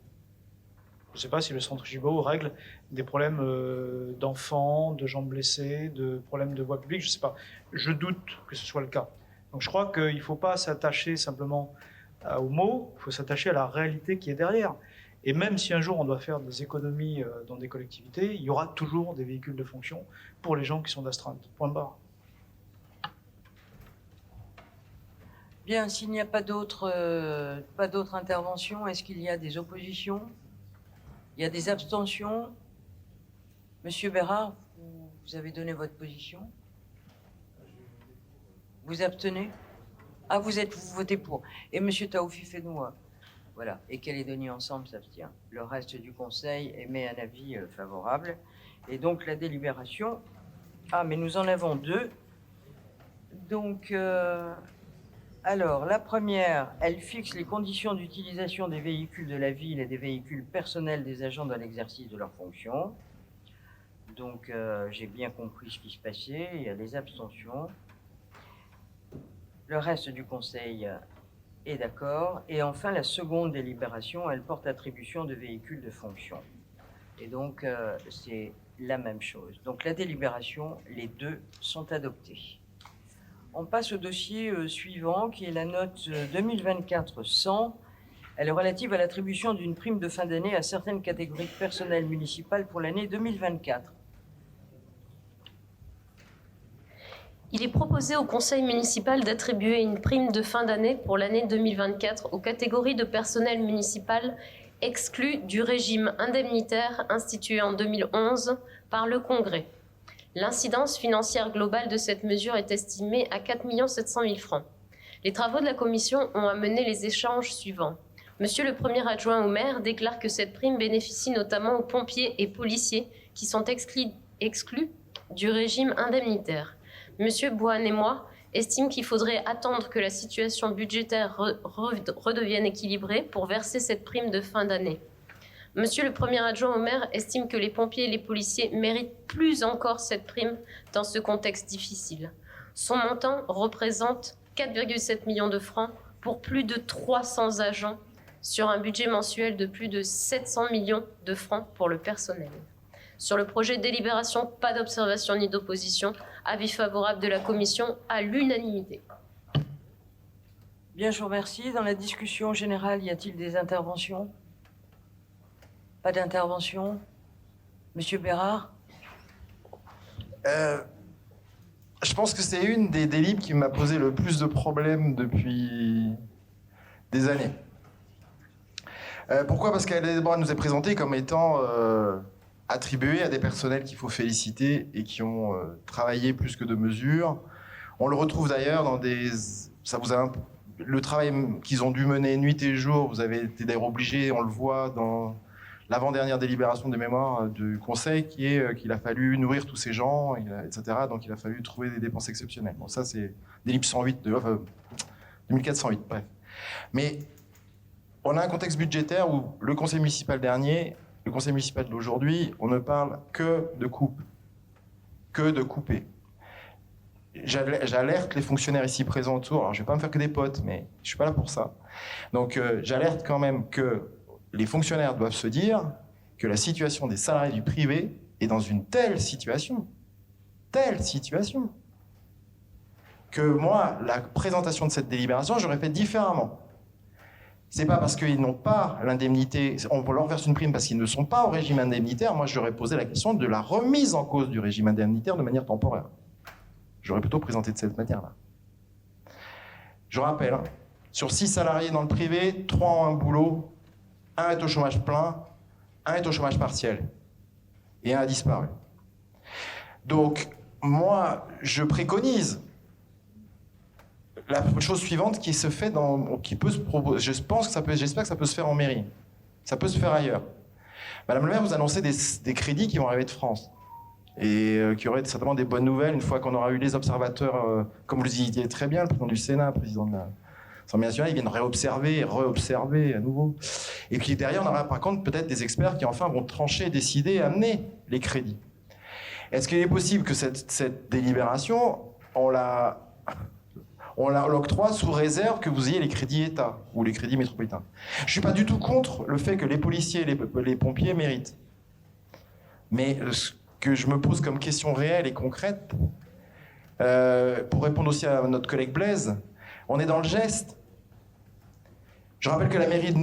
Je ne sais pas si le centre Chibaou règle des problèmes d'enfants, de gens blessés, de problèmes de voie publique, je ne sais pas. Je doute que ce soit le cas. Donc je crois qu'il ne faut pas s'attacher simplement aux mots, il faut s'attacher à la réalité qui est derrière. Et même si un jour on doit faire des économies dans des collectivités, il y aura toujours des véhicules de fonction pour les gens qui sont d'astreinte. Point barre. Bien, s'il n'y a pas d'autres interventions, est-ce qu'il y a des oppositions? Il y a des abstentions? Monsieur Bérard, vous avez donné votre position? Vous abstenez? Ah, vous votez pour. Et Monsieur Taoufi Fenoua? Voilà. Et Calédonie Ensemble s'abstient. Le reste du Conseil émet un avis favorable. Et donc la délibération... Ah, mais nous en avons deux. Donc, alors, la première, elle fixe les conditions d'utilisation des véhicules de la ville et des véhicules personnels des agents dans l'exercice de leurs fonctions. Donc, j'ai bien compris ce qui se passait. Il y a les abstentions. Le reste du Conseil est d'accord. Et enfin, la seconde délibération, elle porte attribution de véhicules de fonction. Et donc, c'est la même chose. Donc, la délibération, les deux sont adoptés. On passe au dossier suivant, qui est la note 2024-100. Elle est relative à l'attribution d'une prime de fin d'année à certaines catégories de personnel municipal pour l'année 2024. Il est proposé au conseil municipal d'attribuer une prime de fin d'année pour l'année 2024 aux catégories de personnel municipal exclues du régime indemnitaire institué en 2011 par le Congrès. L'incidence financière globale de cette mesure est estimée à 4 700 000 francs. Les travaux de la commission ont amené les échanges suivants. Monsieur le premier adjoint au maire déclare que cette prime bénéficie notamment aux pompiers et policiers qui sont exclus du régime indemnitaire. Monsieur Boine-et-Moi estime qu'il faudrait attendre que la situation budgétaire redevienne équilibrée pour verser cette prime de fin d'année. Monsieur le premier adjoint au maire estime que les pompiers et les policiers méritent plus encore cette prime dans ce contexte difficile. Son montant représente 4,7 millions de francs pour plus de 300 agents sur un budget mensuel de plus de 700 millions de francs pour le personnel. Sur le projet de délibération, pas d'observation ni d'opposition. Avis favorable de la commission à l'unanimité. Bien, je vous remercie. Dans la discussion générale, y a-t-il des interventions? Pas d'intervention? Monsieur Bérard? Je pense que c'est une des délibes qui m'a posé le plus de problèmes depuis des années. Pourquoi? Parce qu'elle nous est présentée comme étant attribuée à des personnels qu'il faut féliciter et qui ont travaillé plus que de mesure. On le retrouve d'ailleurs dans des... le travail qu'ils ont dû mener nuit et jour, vous avez été d'ailleurs obligé, on le voit dans l'avant-dernière délibération de mémoire du Conseil, qui est qu'il a fallu nourrir tous ces gens, etc. Donc il a fallu trouver des dépenses exceptionnelles. Bon, ça c'est délib 108, 2408, bref. Mais on a un contexte budgétaire où le Conseil municipal dernier, le Conseil municipal d'aujourd'hui, on ne parle que de coupe, que de couper. J'alerte les fonctionnaires ici présents autour, alors je ne vais pas me faire que des potes, mais je ne suis pas là pour ça. Donc j'alerte quand même que les fonctionnaires doivent se dire que la situation des salariés du privé est dans une telle situation, que moi, la présentation de cette délibération, j'aurais fait différemment. C'est pas parce qu'ils n'ont pas l'indemnité, on leur verse une prime parce qu'ils ne sont pas au régime indemnitaire. Moi, j'aurais posé la question de la remise en cause du régime indemnitaire de manière temporaire. J'aurais plutôt présenté de cette manière-là. Je rappelle, hein, sur 6 salariés dans le privé, 3 ont un boulot, 1 est au chômage plein, 1 est au chômage partiel, et 1 a disparu. Donc, moi, je préconise la chose suivante qui se fait qui peut se proposer. J'espère que ça peut se faire en mairie. Ça peut se faire ailleurs. Madame le maire, vous annoncez des crédits qui vont arriver de France. Et qui auraient certainement des bonnes nouvelles une fois qu'on aura eu les observateurs, comme vous le disiez très bien, le président du Sénat, le président de l'Assemblée nationale, ils viennent réobserver à nouveau. Et puis derrière, on aura par contre peut-être des experts qui enfin vont trancher, décider, amener les crédits. Est-ce qu'il est possible que cette délibération, on l'octroie sous réserve que vous ayez les crédits État ou les crédits métropolitains? Je ne suis pas du tout contre le fait que les policiers et les pompiers méritent. Mais ce que je me pose comme question réelle et concrète, pour répondre aussi à notre collègue Blaise, on est dans le geste. Je rappelle que la mairie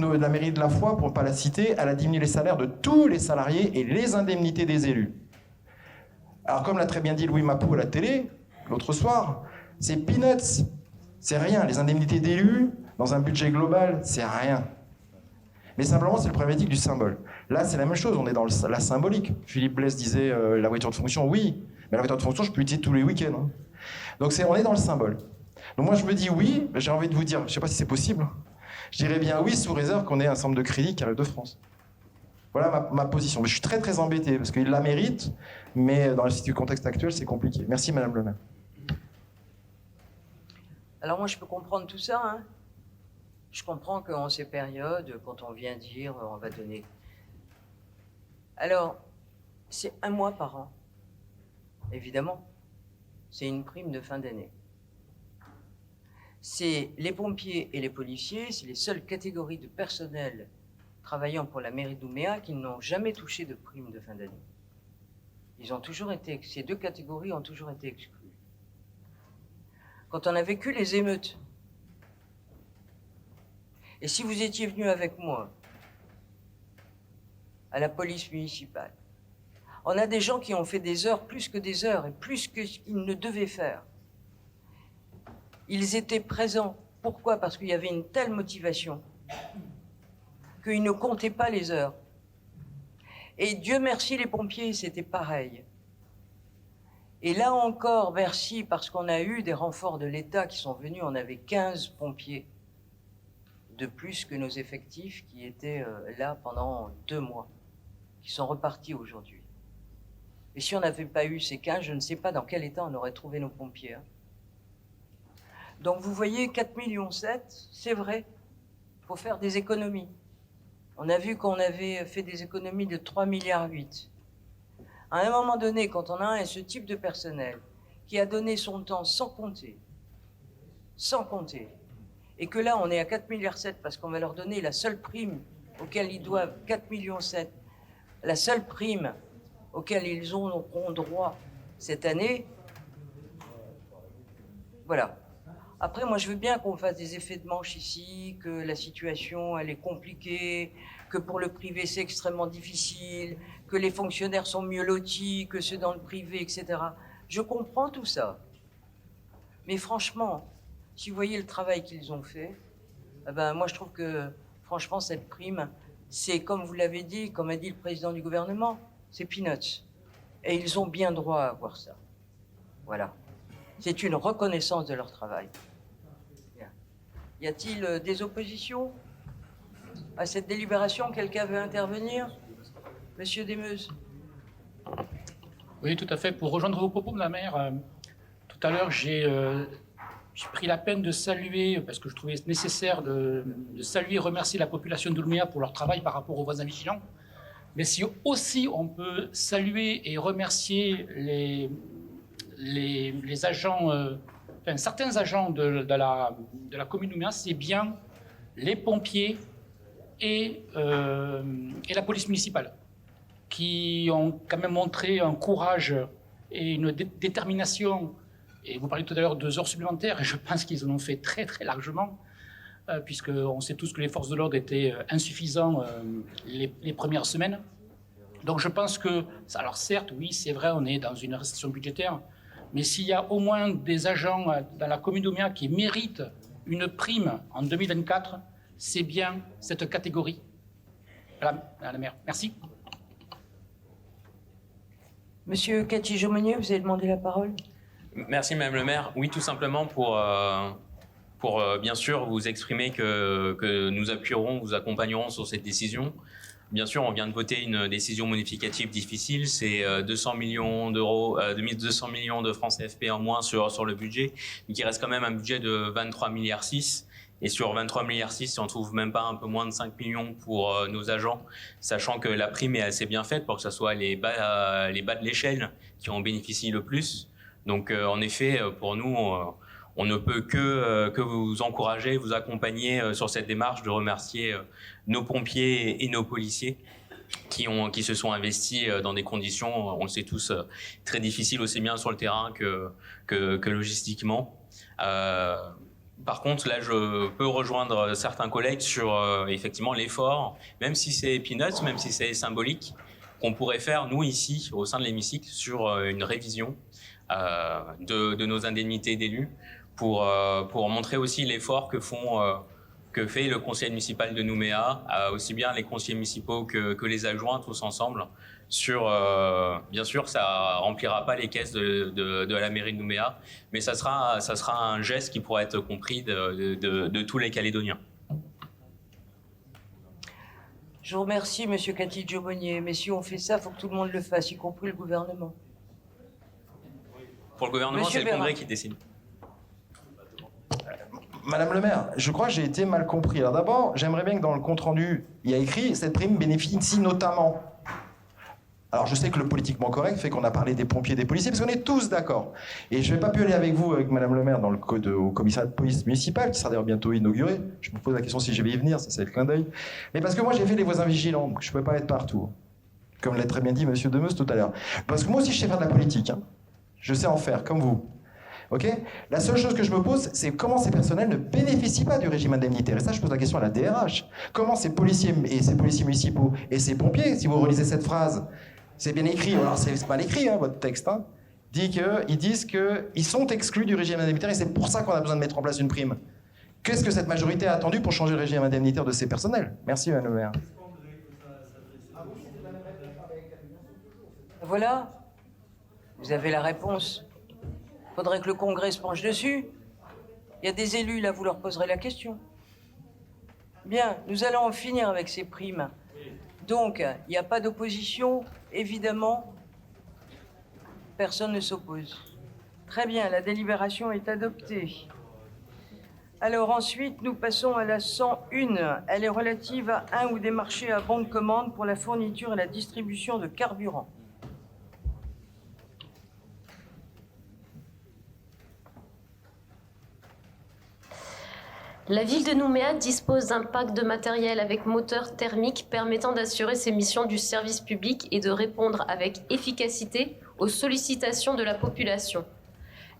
de La Foix, pour ne pas la citer, elle a diminué les salaires de tous les salariés et les indemnités des élus. Alors comme l'a très bien dit Louis Mapou à la télé, l'autre soir, c'est peanuts, c'est rien. Les indemnités d'élus, dans un budget global, c'est rien. Mais simplement, c'est le problématique du symbole. Là, c'est la même chose, on est dans la symbolique. Philippe Blaise disait la voiture de fonction, oui, mais la voiture de fonction, je peux l'utiliser tous les week-ends. Hein. Donc on est dans le symbole. Donc moi, je me dis oui, j'ai envie de vous dire, je ne sais pas si c'est possible, je dirais bien oui, sous réserve qu'on ait un centre de crédit qui arrive de France. Voilà ma position. Mais je suis très très embêté, parce qu'il la mérite, mais dans le contexte actuel, c'est compliqué. Merci Madame le maire. Alors moi, je peux comprendre tout ça, hein. Je comprends qu'en ces périodes, quand on vient dire on va donner... Alors, c'est 1 mois par an. Évidemment, c'est une prime de fin d'année. C'est les pompiers et les policiers, c'est les seules catégories de personnel travaillant pour la mairie d'Ouméa qui n'ont jamais touché de prime de fin d'année. Ces 2 catégories ont toujours été exclues. Quand on a vécu les émeutes, et si vous étiez venu avec moi à la police municipale, on a des gens qui ont fait des heures, plus que des heures, et plus qu'ils ne devaient faire. Ils étaient présents. Pourquoi? Parce qu'il y avait une telle motivation qu'ils ne comptaient pas les heures. Et Dieu merci, les pompiers, c'était pareil. Et là encore, merci, parce qu'on a eu des renforts de l'État qui sont venus, on avait 15 pompiers de plus que nos effectifs qui étaient là pendant 2 mois, qui sont repartis aujourd'hui. Et si on n'avait pas eu ces 15, je ne sais pas dans quel état on aurait trouvé nos pompiers. Hein. Donc vous voyez, 4,7 millions, c'est vrai, il faut faire des économies. On a vu qu'on avait fait des économies de 3,8 milliards. À un moment donné, quand on a ce type de personnel qui a donné son temps sans compter, et que là, on est à 4,7 milliards parce qu'on va leur donner la seule prime auquel ils doivent 4,7 millions, la seule prime auquel ils auront droit cette année, voilà. Après, moi, je veux bien qu'on fasse des effets de manche ici, que la situation, elle est compliquée, que pour le privé, c'est extrêmement difficile, que les fonctionnaires sont mieux lotis que ceux dans le privé, etc. Je comprends tout ça. Mais franchement, si vous voyez le travail qu'ils ont fait, eh ben, moi, je trouve que, franchement, cette prime, c'est, comme vous l'avez dit, comme a dit le président du gouvernement, c'est peanuts. Et ils ont bien droit à avoir ça. Voilà. C'est une reconnaissance de leur travail. Bien. Y a-t-il des oppositions à cette délibération? Quelqu'un veut intervenir? Monsieur Desmeuse. Oui, tout à fait. Pour rejoindre vos propos, Madame la maire, tout à l'heure, j'ai pris la peine de saluer, parce que je trouvais nécessaire de saluer et remercier la population d'Ouméa pour leur travail par rapport aux voisins vigilants. Mais si aussi on peut saluer et remercier les agents, enfin, certains agents de la commune d'Ouméa, c'est bien les pompiers et la police municipale, qui ont quand même montré un courage et une détermination. Et vous parliez tout à l'heure de 2 heures supplémentaires, et je pense qu'ils en ont fait très très largement, puisqu'on sait tous que les forces de l'ordre étaient insuffisantes les premières semaines. Donc je pense que, alors certes, oui, c'est vrai, on est dans une restriction budgétaire, mais s'il y a au moins des agents dans la commune d'Ouméa qui méritent une prime en 2024, c'est bien cette catégorie. Madame la maire, merci. Monsieur Cathy-Jomonier, vous avez demandé la parole. Merci Madame le maire. Oui, tout simplement pour bien sûr vous exprimer que nous appuierons, vous accompagnerons sur cette décision. Bien sûr, on vient de voter une décision modificative difficile, c'est 200 millions d'euros, 200 millions de francs CFP en moins sur le budget, mais qui reste quand même un budget de 23,6 milliards. Et sur 23,6 milliards, on trouve même pas un peu moins de 5 millions pour nos agents, sachant que la prime est assez bien faite pour que ce soit les bas de l'échelle qui en bénéficient le plus. Donc en effet, pour nous, on ne peut que vous encourager, vous accompagner sur cette démarche, de remercier nos pompiers et nos policiers qui se sont investis dans des conditions, on le sait tous, très difficiles, aussi bien sur le terrain que logistiquement. Par contre, là, je peux rejoindre certains collègues sur effectivement l'effort, même si c'est peanuts, même si c'est symbolique, qu'on pourrait faire, nous, ici, au sein de l'hémicycle, sur une révision de nos indemnités d'élus pour montrer aussi l'effort que fait le conseil municipal de Nouméa, aussi bien les conseillers municipaux que les adjoints, tous ensemble. Bien sûr, ça remplira pas les caisses de la mairie de Nouméa, mais ça sera un geste qui pourra être compris de tous les Calédoniens. Je vous remercie, monsieur Cathy-Jomonier, mais si on fait ça, il faut que tout le monde le fasse, y compris le gouvernement. Pour le gouvernement, c'est le Congrès qui décide. Madame le maire, je crois que j'ai été mal compris. Alors d'abord, j'aimerais bien que dans le compte-rendu, il y a écrit « cette prime bénéficie notamment ». Alors je sais que le politiquement correct fait qu'on a parlé des pompiers, des policiers, parce qu'on est tous d'accord. Et je ne vais pas aller avec vous, avec Madame le maire, dans le code au commissariat de police municipal, qui sera d'ailleurs bientôt inauguré. Je me pose la question si je vais y venir, ça c'est le clin d'œil. Mais parce que moi j'ai fait les voisins vigilants, donc je ne peux pas être partout. Comme l'a très bien dit monsieur Demeuse tout à l'heure. Parce que moi aussi je sais faire de la politique. Hein. Je sais en faire, comme vous. Okay, la seule chose que je me pose, c'est comment ces personnels ne bénéficient pas du régime indemnitaire. Et ça, je pose la question à la DRH. Comment ces policiers et ces policiers municipaux et ces pompiers, si vous relisez cette phrase, c'est bien écrit, alors c'est mal écrit, hein, votre texte, hein, ils disent qu'ils sont exclus du régime indemnitaire et c'est pour ça qu'on a besoin de mettre en place une prime. Qu'est-ce que cette majorité a attendu pour changer le régime indemnitaire de ces personnels? Merci, Madame le maire. Voilà, vous avez la réponse. Il faudrait que le Congrès se penche dessus. Il y a des élus, là, vous leur poserez la question. Bien, nous allons en finir avec ces primes. Donc, il n'y a pas d'opposition, évidemment. Personne ne s'oppose. Très bien, la délibération est adoptée. Alors ensuite, nous passons à la 101. Elle est relative à un ou des marchés à bon de commande pour la fourniture et la distribution de carburant. La ville de Nouméa dispose d'un pack de matériel avec moteur thermique permettant d'assurer ses missions du service public et de répondre avec efficacité aux sollicitations de la population.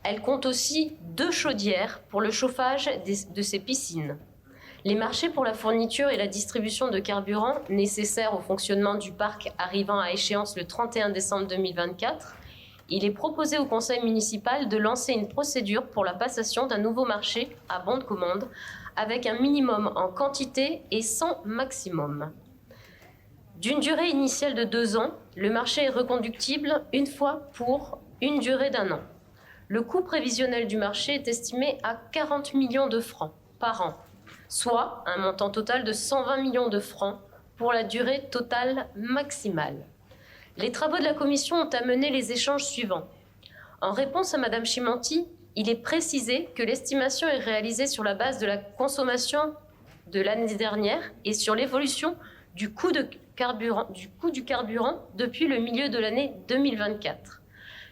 Elle compte aussi 2 chaudières pour le chauffage de ses piscines. Les marchés pour la fourniture et la distribution de carburant nécessaires au fonctionnement du parc arrivant à échéance le 31 décembre 2024, il est proposé au conseil municipal de lancer une procédure pour la passation d'un nouveau marché à bon de commande avec un minimum en quantité et sans maximum. D'une durée initiale de 2 ans, le marché est reconductible une fois pour une durée d'1 an. Le coût prévisionnel du marché est estimé à 40 millions de francs par an, soit un montant total de 120 millions de francs pour la durée totale maximale. Les travaux de la commission ont amené les échanges suivants. En réponse à Madame Chimanti, il est précisé que l'estimation est réalisée sur la base de la consommation de l'année dernière et sur l'évolution du coût du carburant depuis le milieu de l'année 2024.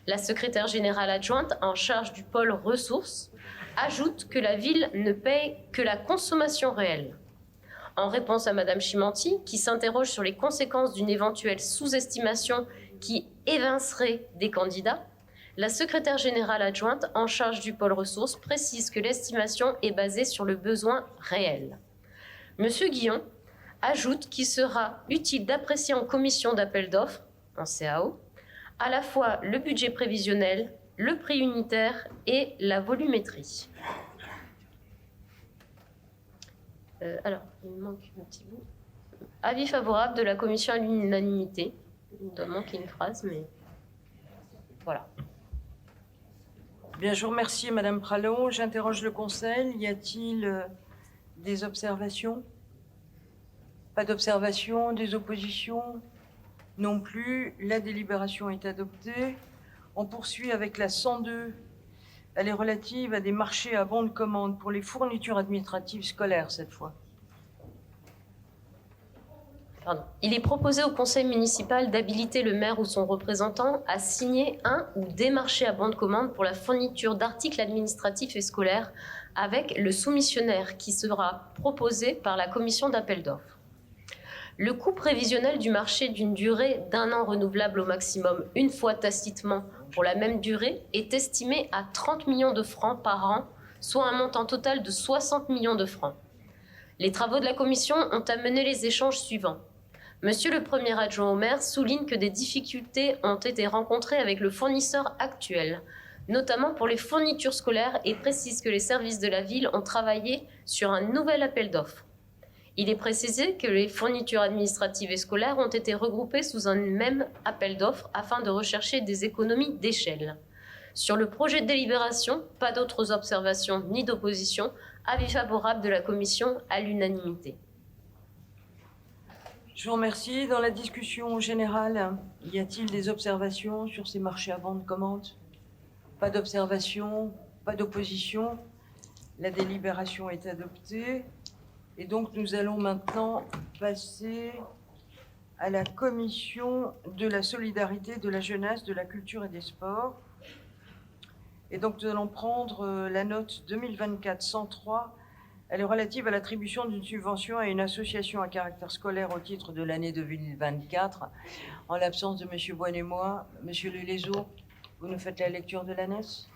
La secrétaire générale adjointe en charge du pôle ressources ajoute que la ville ne paye que la consommation réelle. En réponse à Madame Chimanti, qui s'interroge sur les conséquences d'une éventuelle sous-estimation qui évincerait des candidats, la secrétaire générale adjointe en charge du pôle ressources précise que l'estimation est basée sur le besoin réel. Monsieur Guillon ajoute qu'il sera utile d'apprécier en commission d'appel d'offres, en CAO, à la fois le budget prévisionnel, le prix unitaire et la volumétrie. Alors, il me manque un petit bout. Avis favorable de la commission à l'unanimité. Il doit manquer une phrase, mais voilà. Bien, je vous remercie, Madame Pralot. J'interroge le Conseil. Y a-t-il des observations? Pas d'observations, des oppositions? Non plus. La délibération est adoptée. On poursuit avec la 102. Elle est relative à des marchés à bon de commande pour les fournitures administratives scolaires, cette fois. Pardon. Il est proposé au conseil municipal d'habiliter le maire ou son représentant à signer un ou des marchés à bon de commande pour la fourniture d'articles administratifs et scolaires avec le soumissionnaire qui sera proposé par la commission d'appel d'offres. Le coût prévisionnel du marché d'une durée d'1 an renouvelable au maximum une fois tacitement pour la même durée est estimé à 30 millions de francs par an, soit un montant total de 60 millions de francs. Les travaux de la commission ont amené les échanges suivants. Monsieur le premier adjoint au maire souligne que des difficultés ont été rencontrées avec le fournisseur actuel, notamment pour les fournitures scolaires, et précise que les services de la ville ont travaillé sur un nouvel appel d'offres. Il est précisé que les fournitures administratives et scolaires ont été regroupées sous un même appel d'offres afin de rechercher des économies d'échelle. Sur le projet de délibération, pas d'autres observations ni d'opposition. Avis favorable de la commission à l'unanimité. Je vous remercie. Dans la discussion générale, y a-t-il des observations sur ces marchés à bon de commande? Pas d'observation, pas d'opposition. La délibération est adoptée. Et donc, nous allons maintenant passer à la commission de la solidarité, de la jeunesse, de la culture et des sports. Et donc, nous allons prendre la note 2024-103. Elle est relative à l'attribution d'une subvention à une association à caractère scolaire au titre de l'année 2024. En l'absence de M. Boinet-Moi, M. Lelézo, vous nous faites la lecture de l'ANES?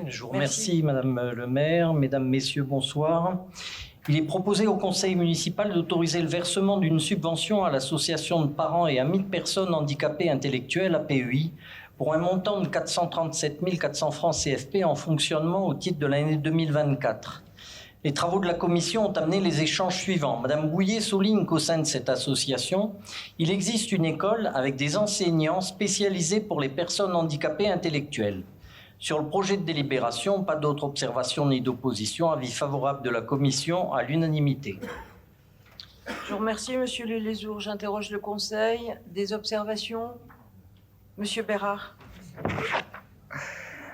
Je vous remercie, Madame le maire. Mesdames, Messieurs, bonsoir. Il est proposé au conseil municipal d'autoriser le versement d'une subvention à l'association de parents et amis de personnes handicapées intellectuelles, APEI, pour un montant de 437 400 francs CFP en fonctionnement au titre de l'année 2024. Les travaux de la commission ont amené les échanges suivants. Madame Bouillet souligne qu'au sein de cette association, il existe une école avec des enseignants spécialisés pour les personnes handicapées intellectuelles. Sur le projet de délibération, pas d'autres observations ni d'opposition. Avis favorable de la commission à l'unanimité. Je vous remercie, Monsieur Lelézour. J'interroge le Conseil. Des observations? Monsieur Bérard.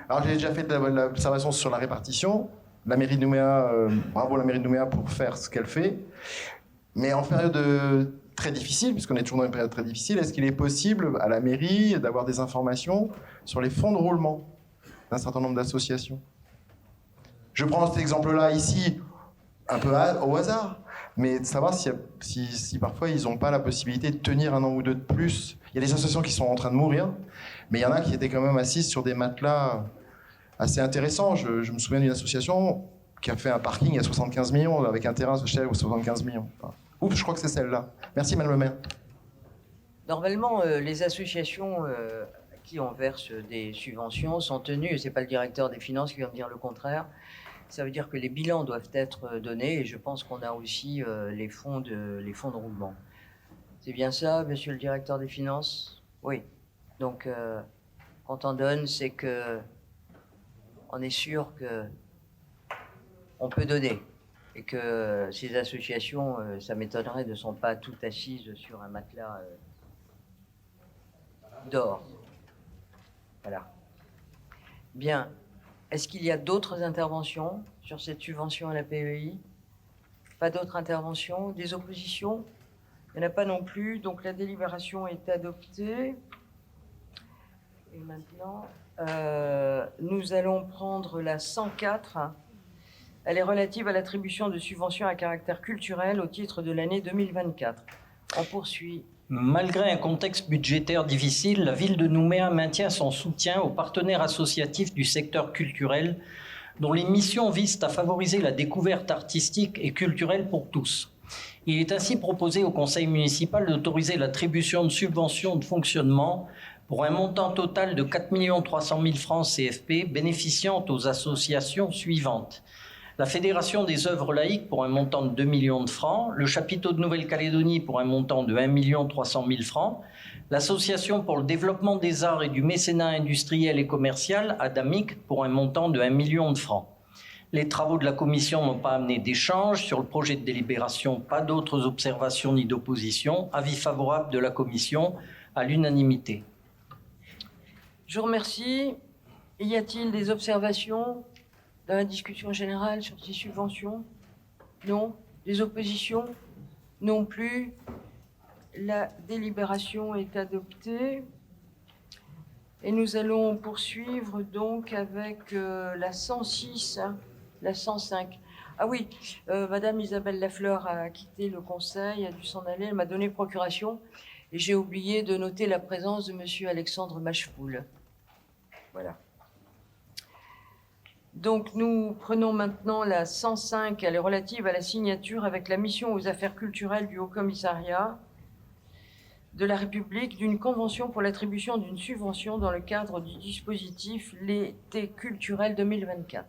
Alors, j'ai déjà fait de l'observation sur la répartition. La mairie de Nouméa, bravo la mairie de Nouméa pour faire ce qu'elle fait. Mais en période très difficile, puisqu'on est toujours dans une période très difficile, est-ce qu'il est possible à la mairie d'avoir des informations sur les fonds de roulement d'un certain nombre d'associations? Je prends cet exemple-là ici, un peu au hasard, mais de savoir si parfois ils n'ont pas la possibilité de tenir un an ou deux de plus. Il y a des associations qui sont en train de mourir, mais il y en a qui étaient quand même assises sur des matelas assez intéressant. Je me souviens d'une association qui a fait un parking à 75 millions avec un terrain social à 75 millions. Enfin, oups, je crois que c'est celle-là. Merci, Madame le maire. Normalement, les associations qui on verse des subventions sont tenues, c'est pas le directeur des finances qui va me dire le contraire, ça veut dire que les bilans doivent être donnés et je pense qu'on a aussi les fonds de roulement. C'est bien ça, monsieur le directeur des finances? Oui. Donc, quand on donne, c'est que on est sûr que on peut donner et que ces associations, ça m'étonnerait, ne sont pas toutes assises sur un matelas d'or. Voilà. Bien. Est-ce qu'il y a d'autres interventions sur cette subvention à la PEI? Pas d'autres interventions? Des oppositions? Il n'y en a pas non plus. Donc la délibération est adoptée. Et maintenant, nous allons prendre la 104. Elle est relative à l'attribution de subventions à caractère culturel au titre de l'année 2024. On poursuit. Malgré un contexte budgétaire difficile, la ville de Nouméa maintient son soutien aux partenaires associatifs du secteur culturel, dont les missions visent à favoriser la découverte artistique et culturelle pour tous. Il est ainsi proposé au conseil municipal d'autoriser l'attribution de subventions de fonctionnement pour un montant total de 4 300 000 francs CFP bénéficiant aux associations suivantes. La Fédération des œuvres laïques pour un montant de 2 millions de francs, le chapiteau de Nouvelle-Calédonie pour un montant de 1 300 000 francs, l'Association pour le développement des arts et du mécénat industriel et commercial, ADAMIC, pour un montant de 1 million de francs. Les travaux de la commission n'ont pas amené d'échange sur le projet de délibération, pas d'autres observations ni d'opposition. Avis favorable de la commission à l'unanimité. Je vous remercie. Y a-t-il des observations dans la discussion générale sur ces subventions? Non. Des oppositions? Non plus. La délibération est adoptée. Et nous allons poursuivre donc avec la 106, la 105. Ah oui, Madame Isabelle Lafleur a quitté le conseil, a dû s'en aller, elle m'a donné procuration et j'ai oublié de noter la présence de Monsieur Alexandre Machepoul. Voilà. Donc nous prenons maintenant la 105, elle est relative à la signature avec la mission aux affaires culturelles du Haut-Commissariat de la République d'une convention pour l'attribution d'une subvention dans le cadre du dispositif L'été culturel 2024.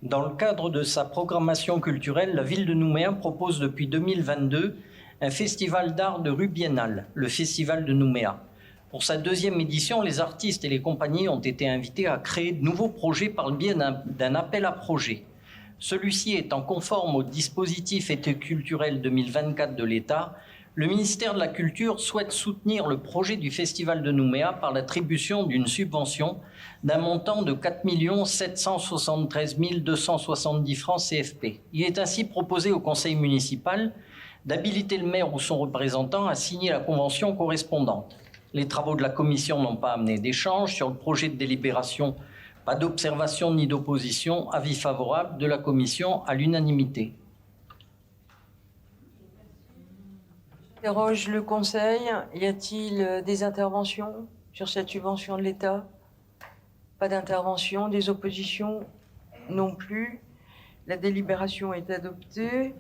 Dans le cadre de sa programmation culturelle, la ville de Nouméa propose depuis 2022 un festival d'art de rue biennale, le Festival de Nouméa. Pour sa deuxième édition, les artistes et les compagnies ont été invités à créer de nouveaux projets par le biais d'un appel à projets. Celui-ci étant conforme au dispositif Été culturel 2024 de l'État, le ministère de la Culture souhaite soutenir le projet du Festival de Nouméa par l'attribution d'une subvention d'un montant de 4 773 270 francs CFP. Il est ainsi proposé au conseil municipal d'habiliter le maire ou son représentant à signer la convention correspondante. Les travaux de la commission n'ont pas amené d'échange sur le projet de délibération. Pas d'observation ni d'opposition. Avis favorable de la commission à l'unanimité. Interroge le conseil. Y a-t-il des interventions sur cette subvention de l'État? Pas d'intervention. Des oppositions? Non plus. La délibération est adoptée.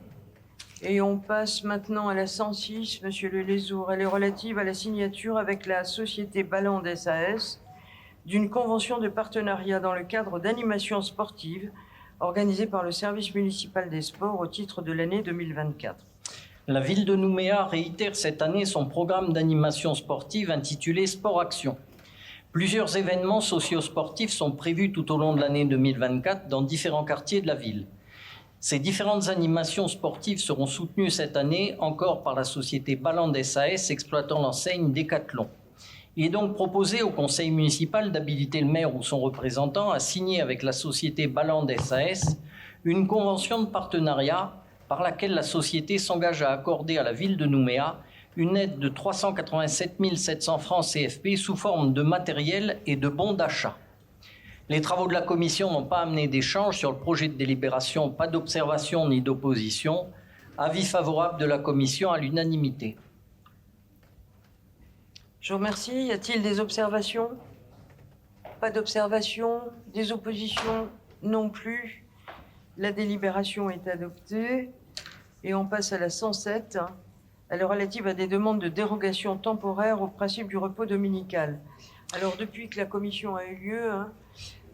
Et on passe maintenant à la 106, Monsieur Le Lézour. Elle est relative à la signature avec la société Ballande SAS d'une convention de partenariat dans le cadre d'animations sportives organisées par le service municipal des sports au titre de l'année 2024. La ville de Nouméa réitère cette année son programme d'animation sportive intitulé Sport Action. Plusieurs événements socio-sportifs sont prévus tout au long de l'année 2024 dans différents quartiers de la ville. Ces différentes animations sportives seront soutenues cette année encore par la société Ballande SAS exploitant l'enseigne Décathlon. Il est donc proposé au conseil municipal d'habiliter le maire ou son représentant à signer avec la société Ballande SAS une convention de partenariat par laquelle la société s'engage à accorder à la ville de Nouméa une aide de 387 700 francs CFP sous forme de matériel et de bons d'achat. Les travaux de la commission n'ont pas amené d'échange sur le projet de délibération, pas d'observation ni d'opposition. Avis favorable de la commission à l'unanimité. Je vous remercie. Y a-t-il des observations? Pas d'observation, des oppositions non plus. La délibération est adoptée. Et on passe à la 107, elle est relative à des demandes de dérogation temporaire au principe du repos dominical. Alors, depuis que la commission a eu lieu,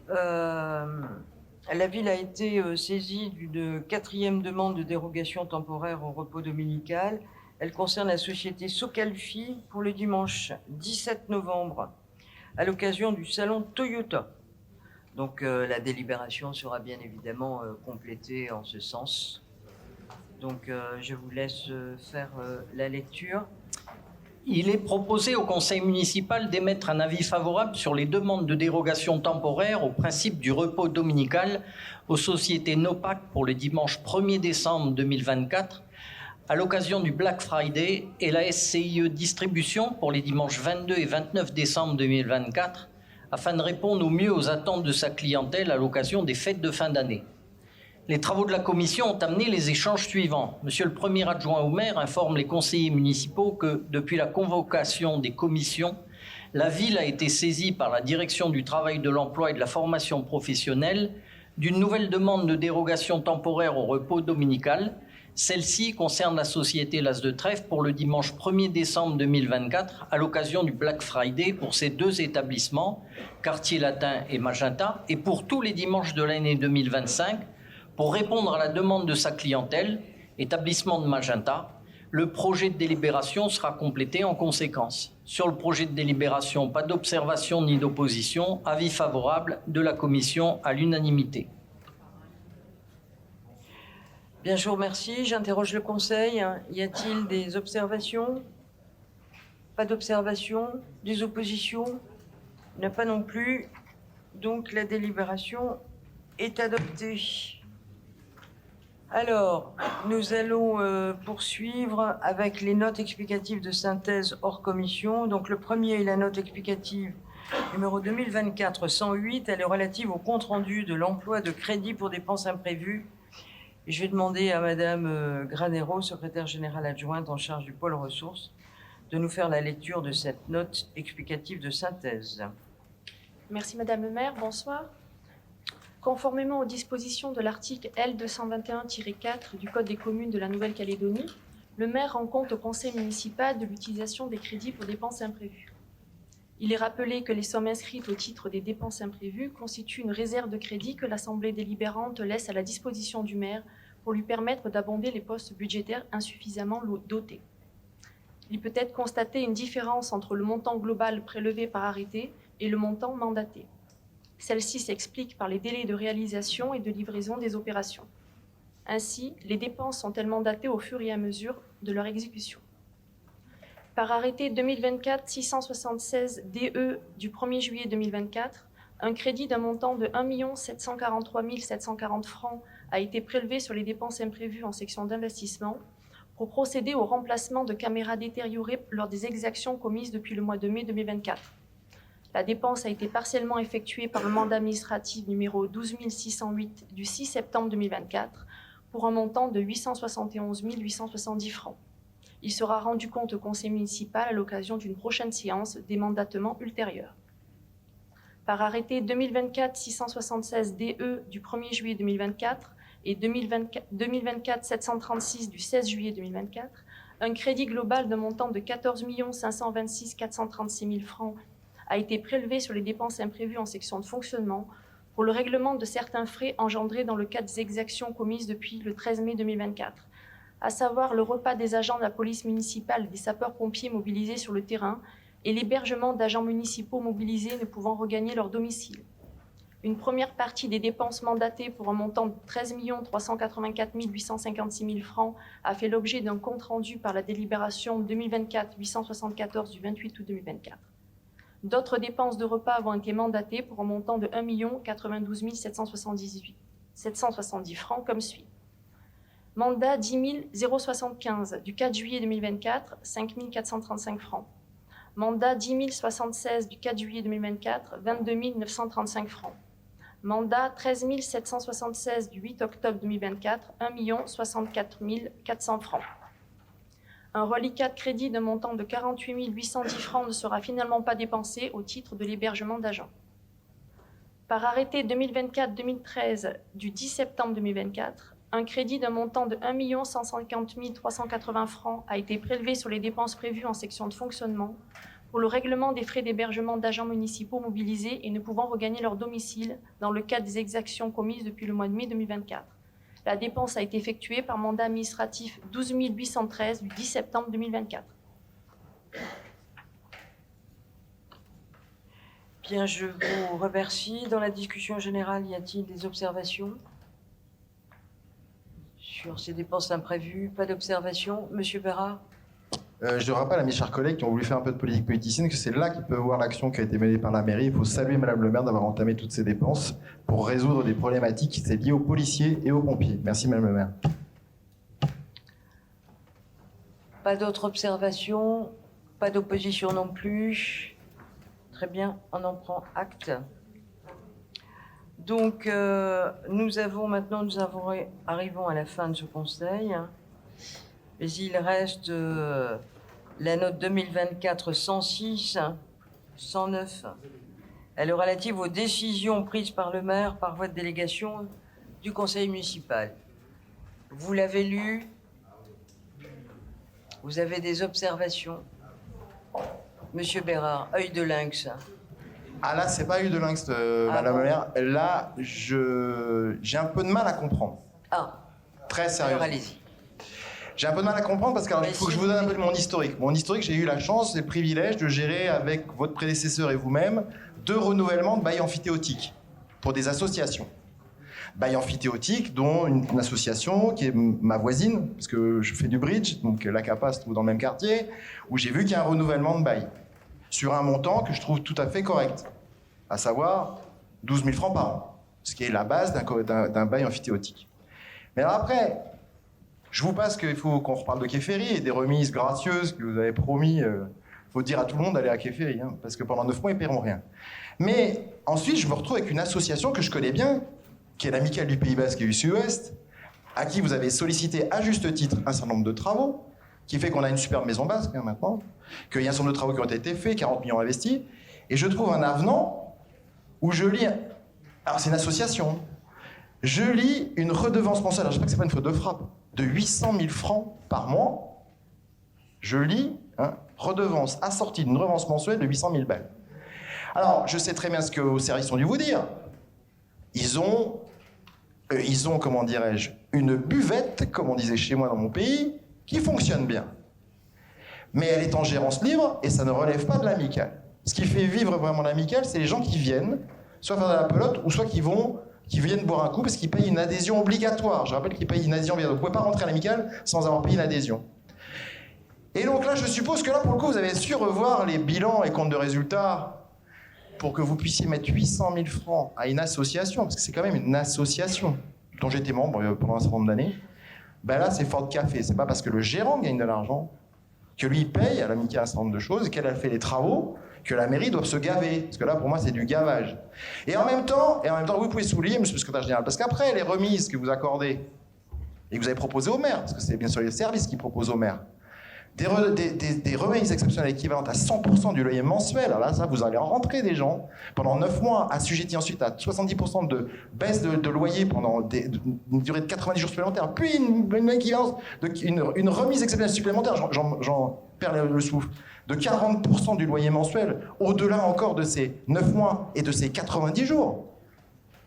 la ville a été saisie d'une 4e demande de dérogation temporaire au repos dominical. Elle concerne la société Socalfi pour le dimanche 17 novembre, à l'occasion du salon Toyota. Donc, la délibération sera bien évidemment complétée en ce sens. Donc, je vous laisse faire la lecture. Il est proposé au conseil municipal d'émettre un avis favorable sur les demandes de dérogation temporaire au principe du repos dominical aux sociétés NOPAC pour le dimanche 1er décembre 2024, à l'occasion du Black Friday, et la SCIE Distribution pour les dimanches 22 et 29 décembre 2024, afin de répondre au mieux aux attentes de sa clientèle à l'occasion des fêtes de fin d'année. Les travaux de la commission ont amené les échanges suivants. Monsieur le premier adjoint au maire informe les conseillers municipaux que, depuis la convocation des commissions, la ville a été saisie par la direction du travail, de l'emploi et de la formation professionnelle d'une nouvelle demande de dérogation temporaire au repos dominical. Celle-ci concerne la société L'As de Trèfle pour le dimanche 1er décembre 2024 à l'occasion du Black Friday pour ces 2 établissements, Quartier Latin et Magenta, et pour tous les dimanches de l'année 2025, pour répondre à la demande de sa clientèle, établissement de Magenta. Le projet de délibération sera complété en conséquence. Sur le projet de délibération, pas d'observation ni d'opposition, avis favorable de la commission à l'unanimité. Bien, je vous remercie. J'interroge le conseil. Y a-t-il des observations? Pas d'observation? Des oppositions? Il n'y en a pas non plus. Donc la délibération est adoptée. Alors, nous allons poursuivre avec les notes explicatives de synthèse hors commission. Donc le premier est la note explicative numéro 2024-108. Elle est relative au compte-rendu de l'emploi de crédit pour dépenses imprévues. Et je vais demander à Madame Granero, secrétaire générale adjointe en charge du pôle ressources, de nous faire la lecture de cette note explicative de synthèse. Merci Madame le maire, bonsoir. Conformément aux dispositions de l'article L221-4 du Code des communes de la Nouvelle-Calédonie, le maire rend compte au conseil municipal de l'utilisation des crédits pour dépenses imprévues. Il est rappelé que les sommes inscrites au titre des dépenses imprévues constituent une réserve de crédit que l'Assemblée délibérante laisse à la disposition du maire pour lui permettre d'abonder les postes budgétaires insuffisamment dotés. Il peut être constaté une différence entre le montant global prélevé par arrêté et le montant mandaté. Celle-ci s'explique par les délais de réalisation et de livraison des opérations. Ainsi, les dépenses sont-elles mandatées au fur et à mesure de leur exécution. Par arrêté 2024-676 DE du 1er juillet 2024, un crédit d'un montant de 1 743 740 francs a été prélevé sur les dépenses imprévues en section d'investissement pour procéder au remplacement de caméras détériorées lors des exactions commises depuis le mois de mai 2024. La dépense a été partiellement effectuée par le mandat administratif numéro 12608 du 6 septembre 2024 pour un montant de 871 870 francs. Il sera rendu compte au conseil municipal à l'occasion d'une prochaine séance des mandatements ultérieurs. Par arrêté 2024-676 DE du 1er juillet 2024 et 2024-736 du 16 juillet 2024, un crédit global d'un montant de 14 526 436 000 francs a été prélevé sur les dépenses imprévues en section de fonctionnement pour le règlement de certains frais engendrés dans le cadre des exactions commises depuis le 13 mai 2024, à savoir le repas des agents de la police municipale et des sapeurs-pompiers mobilisés sur le terrain et l'hébergement d'agents municipaux mobilisés ne pouvant regagner leur domicile. Une première partie des dépenses mandatées pour un montant de 13 384 856 000 francs a fait l'objet d'un compte-rendu par la délibération 2024-874 du 28 août 2024. D'autres dépenses de repas ont été mandatées pour un montant de 1 092 770 francs comme suit. Mandat 10 075 du 4 juillet 2024, 5 435 francs. Mandat 10 076 du 4 juillet 2024, 22 935 francs. Mandat 13 776 du 8 octobre 2024, 1 64 400 francs. Un reliquat de crédit d'un montant de 48 810 francs ne sera finalement pas dépensé au titre de l'hébergement d'agents. Par arrêté 2024-2013 du 10 septembre 2024, un crédit d'un montant de 1 150 380 francs a été prélevé sur les dépenses prévues en section de fonctionnement pour le règlement des frais d'hébergement d'agents municipaux mobilisés et ne pouvant regagner leur domicile dans le cadre des exactions commises depuis le mois de mai 2024. La dépense a été effectuée par mandat administratif 12 813 du 10 septembre 2024. Bien, je vous remercie. Dans la discussion générale, y a-t-il des observations sur ces dépenses imprévues? Pas d'observation. Monsieur Bérard? Je rappelle à mes chers collègues qui ont voulu faire un peu de politique politicienne que c'est là qu'ils peuvent voir l'action qui a été menée par la mairie. Il faut saluer Madame le maire d'avoir entamé toutes ces dépenses pour résoudre des problématiques qui étaient liées aux policiers et aux pompiers. Merci Madame le maire. Pas d'autres observations, pas d'opposition non plus. Très bien, on en prend acte. Donc, nous arrivons à la fin de ce conseil. Mais il reste la note 2024 106, 109. Elle est relative aux décisions prises par le maire par voie de délégation du conseil municipal. Vous l'avez lu? Vous avez des observations? Monsieur Bérard, œil de lynx. Ah là, c'est pas œil de lynx, Madame la maire. Là, j'ai un peu de mal à comprendre. Ah. Très sérieux. Alors allez-y. J'ai un peu de mal à comprendre parce qu'il faut que je vous donne un peu de mon historique. Mon historique, j'ai eu la chance et le privilège de gérer avec votre prédécesseur et vous-même 2 renouvellements de bail emphytéotique pour des associations. Bail emphytéotique, dont une association qui est ma voisine, parce que je fais du bridge, donc la CAPA se trouve dans le même quartier, où j'ai vu qu'il y a un renouvellement de bail sur un montant que je trouve tout à fait correct, à savoir 12 000 francs par an, ce qui est la base d'un bail emphytéotique. Mais alors après, je vous passe qu'il faut qu'on reparle de Quai Ferry et des remises gracieuses que vous avez promis. Il faut dire à tout le monde d'aller à Quai Ferry, hein, parce que pendant 9 mois, ils ne paieront rien. Mais ensuite, je me retrouve avec une association que je connais bien, qui est l'Amicale du Pays Basque et du Sud-Ouest, à qui vous avez sollicité à juste titre un certain nombre de travaux, qui fait qu'on a une superbe maison basque hein, maintenant, qu'il y a un certain nombre de travaux qui ont été faits, 40 millions investis, et je trouve un avenant où je lis... Alors c'est une association. Je lis une redevance mensuelle, alors je sais pas que c'est pas une faute de frappe, de 800 000 francs par mois. Je lis, hein, redevance assortie d'une redevance mensuelle de 800 000 balles. Alors, je sais très bien ce que vos services ont dû vous dire. Ils ont, comment dirais-je, une buvette, comme on disait chez moi dans mon pays, qui fonctionne bien. Mais elle est en gérance libre et ça ne relève pas de l'amicale. Ce qui fait vivre vraiment l'amicale, c'est les gens qui viennent, soit faire de la pelote, ou soit qui viennent boire un coup parce qu'ils payent une adhésion obligatoire. Je rappelle qu'ils payent une adhésion obligatoire. Vous ne pouvez pas rentrer à l'amicale sans avoir payé une adhésion. Et donc là, je suppose que là, pour le coup, vous avez su revoir les bilans et comptes de résultats pour que vous puissiez mettre 800 000 francs à une association, parce que c'est quand même une association dont j'étais membre pendant un certain nombre d'années. Ben là, c'est Ford Café. C'est pas parce que le gérant gagne de l'argent que lui paye à l'amicale un certain nombre de choses et qu'elle a fait les travaux que la mairie doit se gaver. Parce que là, pour moi, c'est du gavage. Et en même temps, vous pouvez souligner, monsieur le secrétaire général, parce qu'après, les remises que vous accordez et que vous avez proposées au maire, parce que c'est bien sûr les services qui proposent au maire, des remises exceptionnelles équivalentes à 100% du loyer mensuel. Alors là, ça, vous allez en rentrer des gens pendant 9 mois, assujettis ensuite à 70% de baisse de loyer pendant une durée de 90 jours supplémentaires, puis une équivalence, une remise exceptionnelle supplémentaire, j'en perds le souffle, de 40% du loyer mensuel, au-delà encore de ces 9 mois et de ces 90 jours.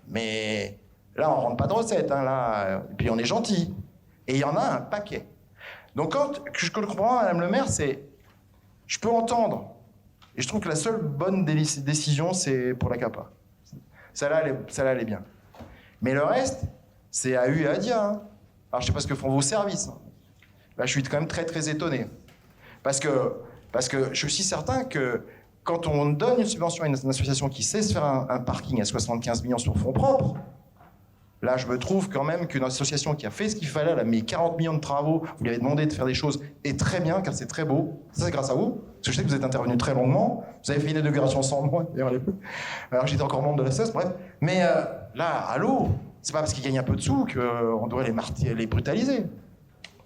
Mais là, on ne rentre pas de recettes, hein, là, et puis on est gentil. Et il y en a un paquet. Donc, ce que je comprends, Madame le maire, c'est... Je peux entendre, et je trouve que la seule bonne décision, c'est pour la CAPA. Celle-là, elle est bien. Mais le reste, c'est à eu et à dire. Hein. Alors, je ne sais pas ce que font vos services. Là, je suis quand même très, très étonné. Parce que je suis certain que quand on donne une subvention à une association qui sait se faire un parking à 75 millions sur fonds propres, là, je me trouve quand même qu'une association qui a fait ce qu'il fallait, elle a mis 40 millions de travaux, vous lui avez demandé de faire des choses, et très bien, car c'est très beau. Ça, c'est grâce à vous, parce que je sais que vous êtes intervenu très longuement, vous avez fait une inauguration sans moi, d'ailleurs, alors j'étais encore membre de la CES, bref. Mais là, allô, c'est pas parce qu'ils gagnent un peu de sous qu'on devrait les brutaliser.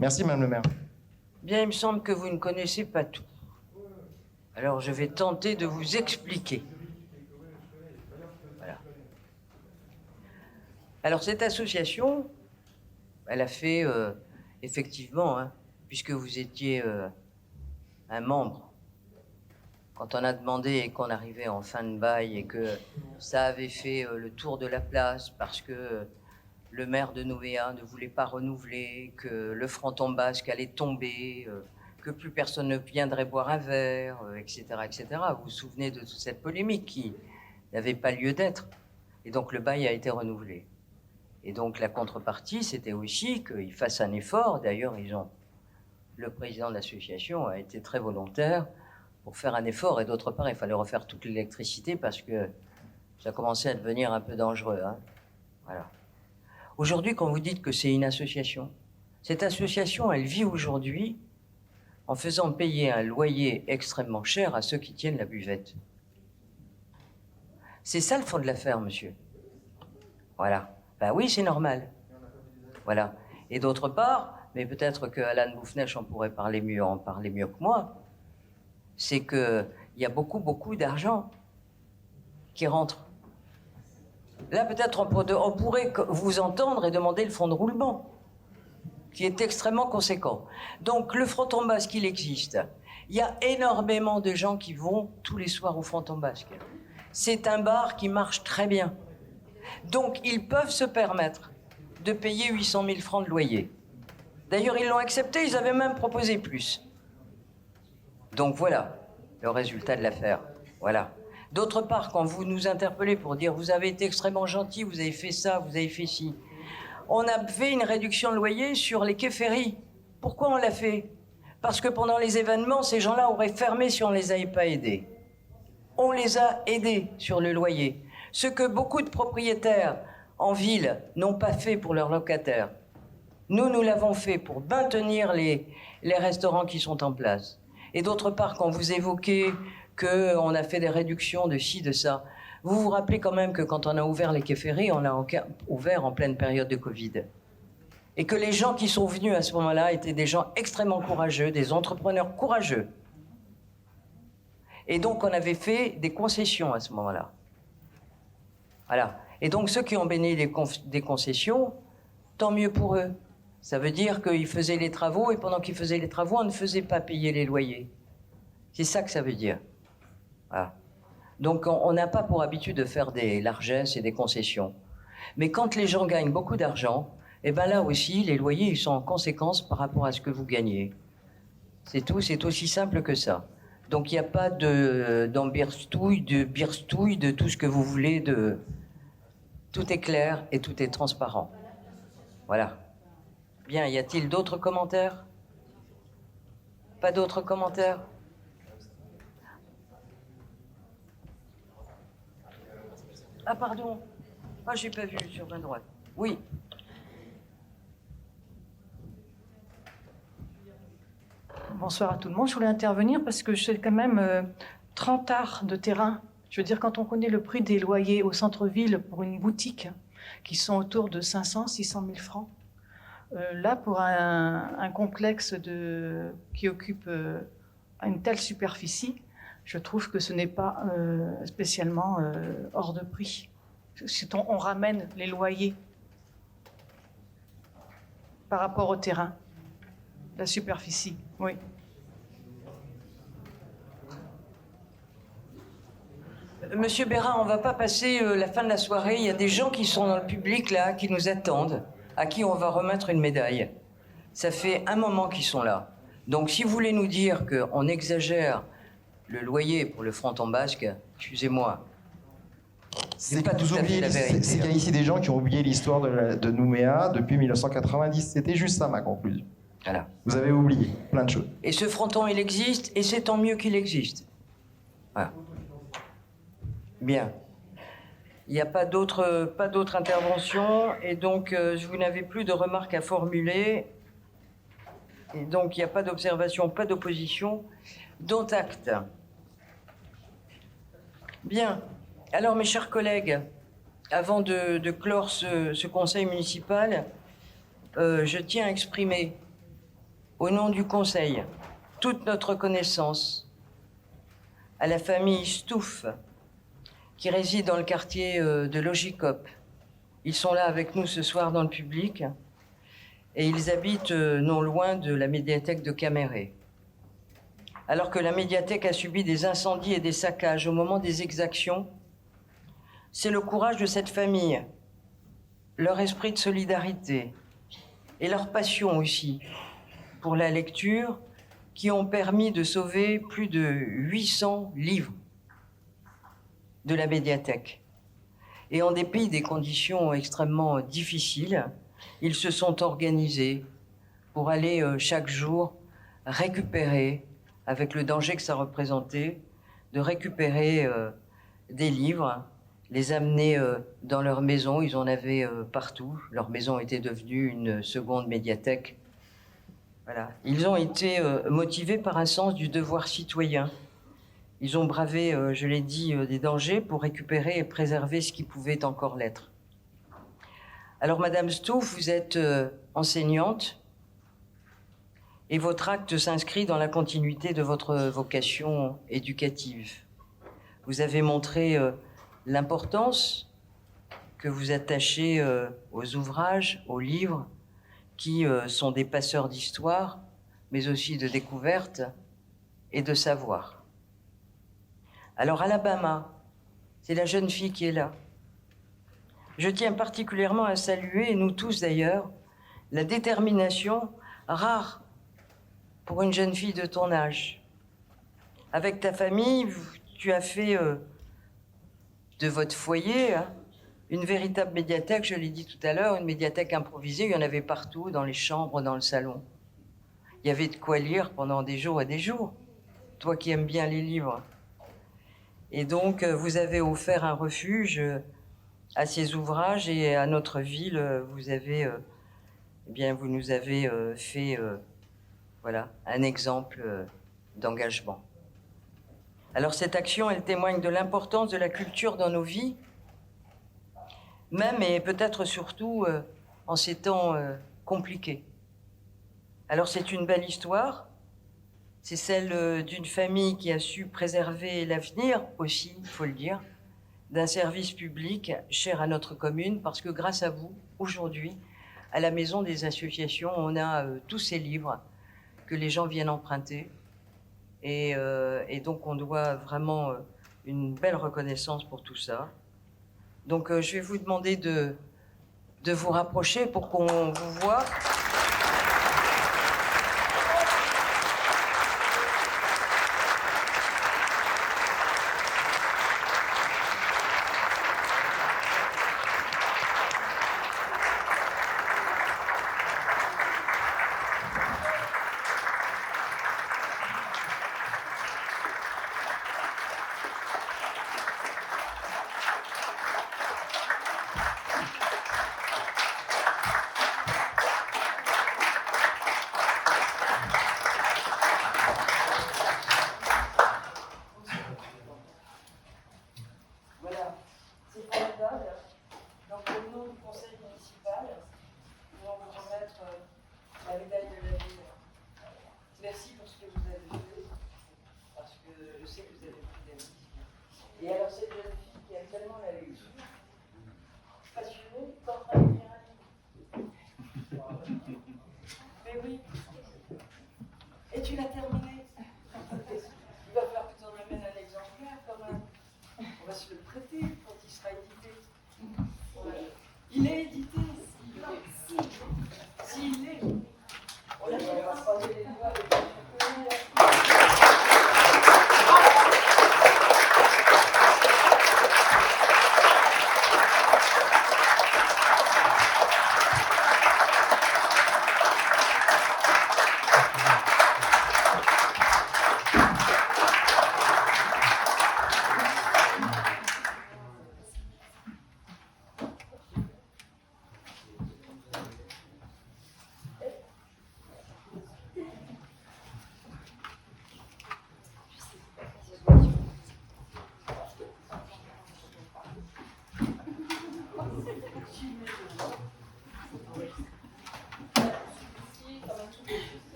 Merci, Madame le maire. Bien, il me semble que vous ne connaissez pas tout. Alors, je vais tenter de vous expliquer. Voilà. Alors cette association, elle a fait effectivement, hein, puisque vous étiez un membre, quand on a demandé et qu'on arrivait en fin de bail et que ça avait fait le tour de la place parce que le maire de Nouméa ne voulait pas renouveler, que le fronton basque allait tomber, que plus personne ne viendrait boire un verre, etc., etc. Vous vous souvenez de toute cette polémique qui n'avait pas lieu d'être. Et donc le bail a été renouvelé. Et donc la contrepartie, c'était aussi qu'ils fassent un effort. D'ailleurs, le président de l'association a été très volontaire pour faire un effort. Et d'autre part, il fallait refaire toute l'électricité parce que ça commençait à devenir un peu dangereux. Hein. Voilà. Aujourd'hui, quand vous dites que c'est une association, cette association, elle vit aujourd'hui en faisant payer un loyer extrêmement cher à ceux qui tiennent la buvette. C'est ça le fond de l'affaire, monsieur. Voilà. Ben oui, c'est normal. Voilà. Et d'autre part, mais peut-être que Alan Boufnech en pourrait parler mieux que moi, c'est qu'il y a beaucoup d'argent qui rentre. Là, peut-être on pourrait vous entendre et demander le fonds de roulement, qui est extrêmement conséquent. Donc, le Fronton Basque, il existe. Il y a énormément de gens qui vont tous les soirs au Fronton Basque. C'est un bar qui marche très bien. Donc, ils peuvent se permettre de payer 800 000 francs de loyer. D'ailleurs, ils l'ont accepté, ils avaient même proposé plus. Donc, voilà le résultat de l'affaire. Voilà. D'autre part, quand vous nous interpellez pour dire « vous avez été extrêmement gentil, vous avez fait ça, vous avez fait ci », on a fait une réduction de loyer sur les quais ferry. Pourquoi on l'a fait? Parce que pendant les événements, ces gens-là auraient fermé si on ne les avait pas aidés. On les a aidés sur le loyer. Ce que beaucoup de propriétaires en ville n'ont pas fait pour leurs locataires. Nous l'avons fait pour maintenir les restaurants qui sont en place. Et d'autre part, quand vous évoquez qu'on a fait des réductions de ci, de ça, vous vous rappelez quand même que quand on a ouvert les quais ferrés, on l'a ouvert en pleine période de Covid. Et que les gens qui sont venus à ce moment-là étaient des gens extrêmement courageux, des entrepreneurs courageux. Et donc, on avait fait des concessions à ce moment-là. Voilà. Et donc, ceux qui ont bénéficié des concessions, tant mieux pour eux. Ça veut dire qu'ils faisaient les travaux et pendant qu'ils faisaient les travaux, on ne faisait pas payer les loyers. C'est ça que ça veut dire. Voilà. Donc, on n'a pas pour habitude de faire des largesses et des concessions. Mais quand les gens gagnent beaucoup d'argent, eh ben là aussi, les loyers ils sont en conséquence par rapport à ce que vous gagnez. C'est tout, c'est aussi simple que ça. Donc, il n'y a pas d'embirstouille, de birstouille, de tout ce que vous voulez. Tout est clair et tout est transparent. Voilà. Bien, y a-t-il d'autres commentaires? Pas d'autres commentaires? Ah, pardon. Ah, j'ai pas vu sur ma droite. Oui. Bonsoir à tout le monde. Je voulais intervenir parce que j'ai quand même 30 arts de terrain. Je veux dire, quand on connaît le prix des loyers au centre-ville pour une boutique, qui sont autour de 500 600 000 francs, là, pour un complexe qui occupe une telle superficie, je trouve que ce n'est pas spécialement hors de prix. Si on ramène les loyers par rapport au terrain, la superficie, oui. Monsieur Bérin, on ne va pas passer la fin de la soirée. Il y a des gens qui sont dans le public, là, qui nous attendent, à qui on va remettre une médaille. Ça fait un moment qu'ils sont là. Donc, si vous voulez nous dire qu'on exagère le loyer pour le Fronton Basque, excusez-moi. C'est pas tout à fait la vérité. C'est qu'il y a ici des gens qui ont oublié l'histoire de Nouméa depuis 1990. C'était juste ça, ma conclusion. Voilà. Vous avez oublié plein de choses. Et ce fronton, il existe, et c'est tant mieux qu'il existe. Voilà. Bien. Il n'y a pas d'autres interventions, et donc vous n'avez plus de remarques à formuler. Et donc il n'y a pas d'observation, pas d'opposition, dont acte. Bien. Alors mes chers collègues, avant de clore ce conseil municipal, je tiens à exprimer, au nom du conseil, toute notre reconnaissance à la famille Stouff, qui réside dans le quartier de Logicop, Ils sont là avec nous ce soir dans le public et ils habitent non loin de la médiathèque de Caméré. Alors que la médiathèque a subi des incendies et des saccages au moment des exactions, c'est le courage de cette famille, leur esprit de solidarité et leur passion aussi pour la lecture qui ont permis de sauver plus de 800 livres de la médiathèque. Et en dépit des conditions extrêmement difficiles, ils se sont organisés pour aller chaque jour récupérer, avec le danger que ça représentait, de récupérer des livres, les amener dans leur maison. Ils en avaient partout. Leur maison était devenue une seconde médiathèque. Voilà. Ils ont été motivés par un sens du devoir citoyen. Ils ont bravé, je l'ai dit, des dangers pour récupérer et préserver ce qui pouvait encore l'être. Alors, Madame Stouff, vous êtes enseignante et votre acte s'inscrit dans la continuité de votre vocation éducative. Vous avez montré l'importance que vous attachez aux ouvrages, aux livres, qui sont des passeurs d'histoire, mais aussi de découverte et de savoir. Alors, Alabama, c'est la jeune fille qui est là. Je tiens particulièrement à saluer, et nous tous d'ailleurs, la détermination rare pour une jeune fille de ton âge. Avec ta famille, tu as fait de votre foyer une véritable médiathèque, je l'ai dit tout à l'heure, une médiathèque improvisée. Il y en avait partout, dans les chambres, dans le salon. Il y avait de quoi lire pendant des jours et des jours, toi qui aimes bien les livres. Et donc, vous avez offert un refuge à ces ouvrages et à notre ville. Vous avez, eh bien, vous nous avez fait, voilà, un exemple d'engagement. Alors, cette action, elle témoigne de l'importance de la culture dans nos vies, même et peut-être surtout en ces temps compliqués. Alors, c'est une belle histoire. C'est celle d'une famille qui a su préserver l'avenir aussi, il faut le dire, d'un service public cher à notre commune, parce que grâce à vous, aujourd'hui, à la Maison des Associations, on a tous ces livres que les gens viennent emprunter. Et donc, on doit vraiment une belle reconnaissance pour tout ça. Donc, je vais vous demander de vous rapprocher pour qu'on vous voit.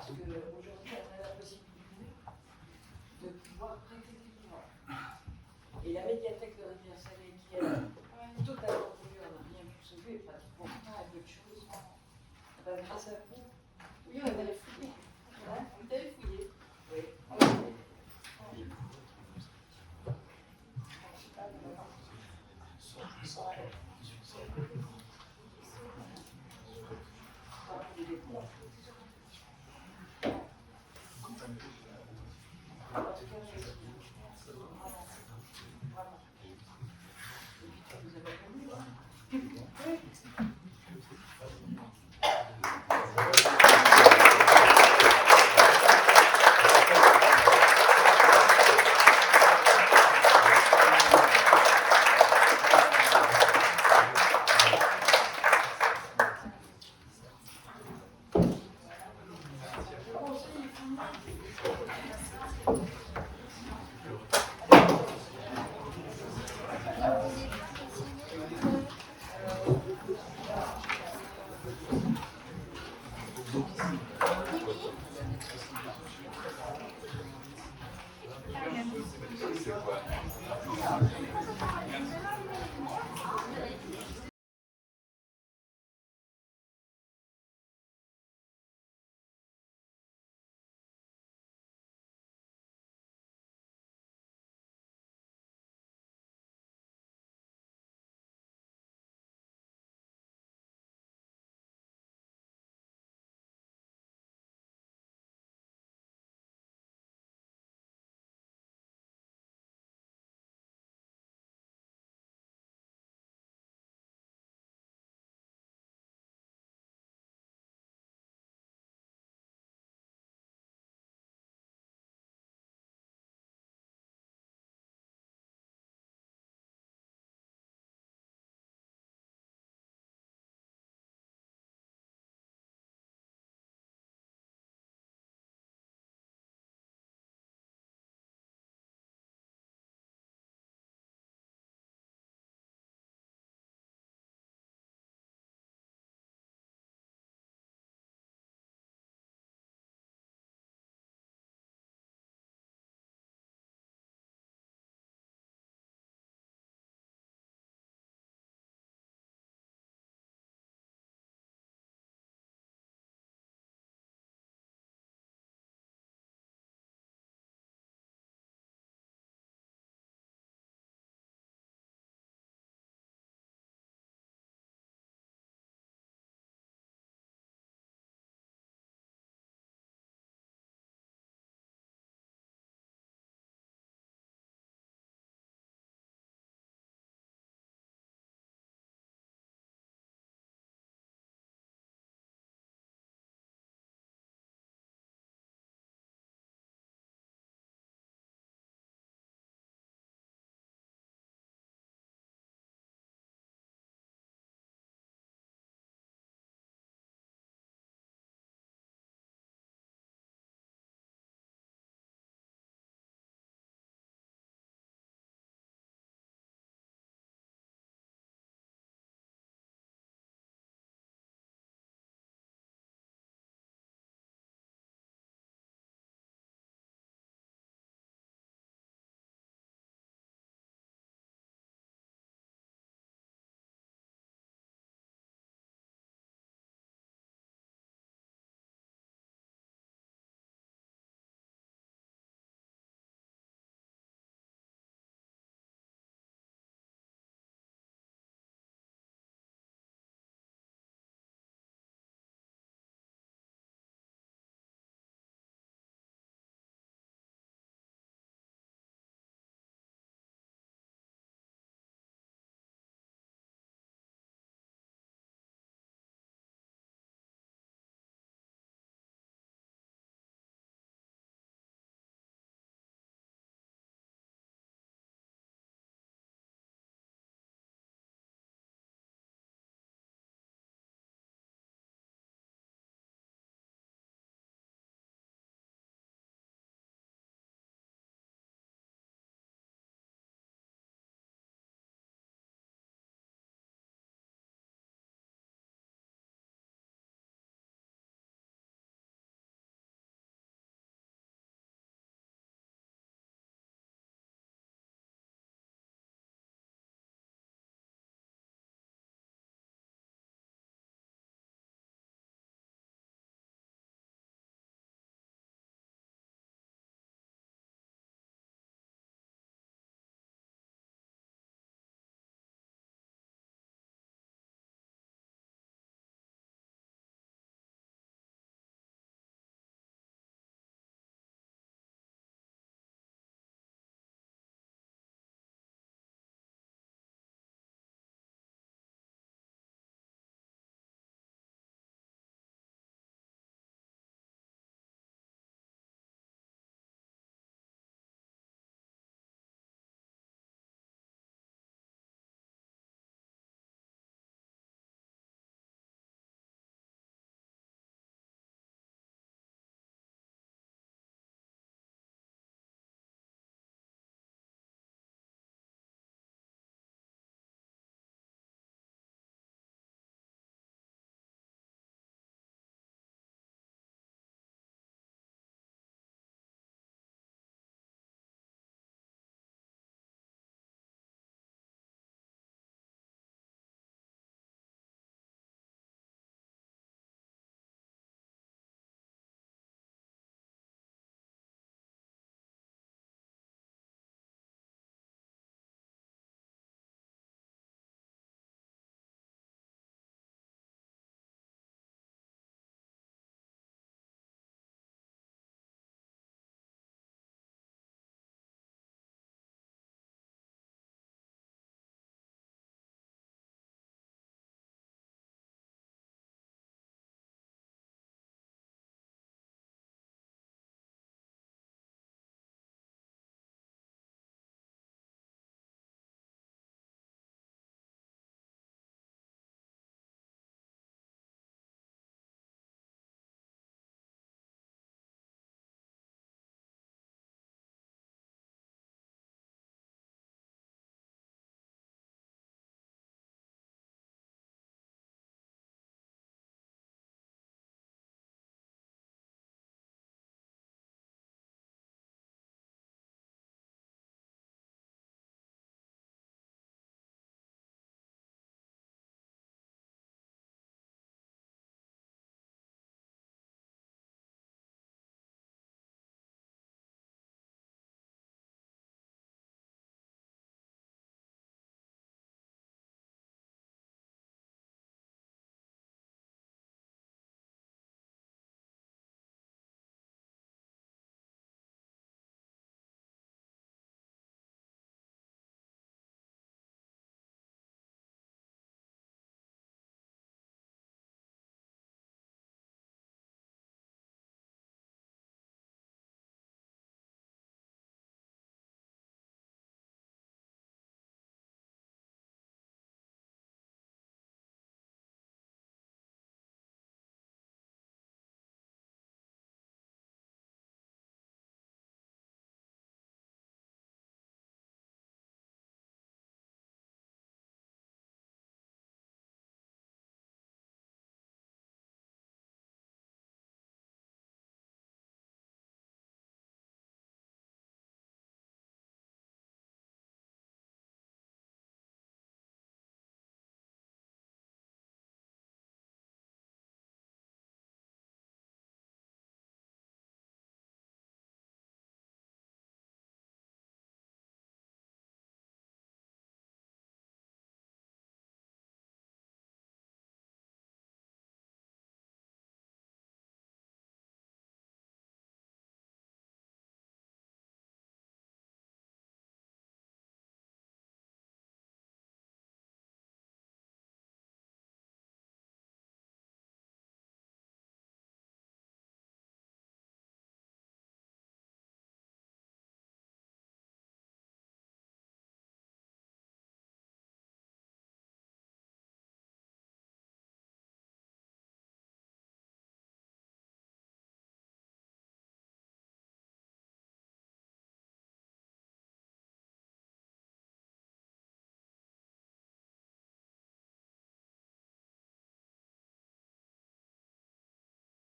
parce qu'aujourd'hui, on a la possibilité de pouvoir prêter des ouvrages. Et la médiathèque de Rivière-Salée, qui est totalement brûlée, on n'a rien pu sauver, pratiquement pas, à peu de choses. Grâce à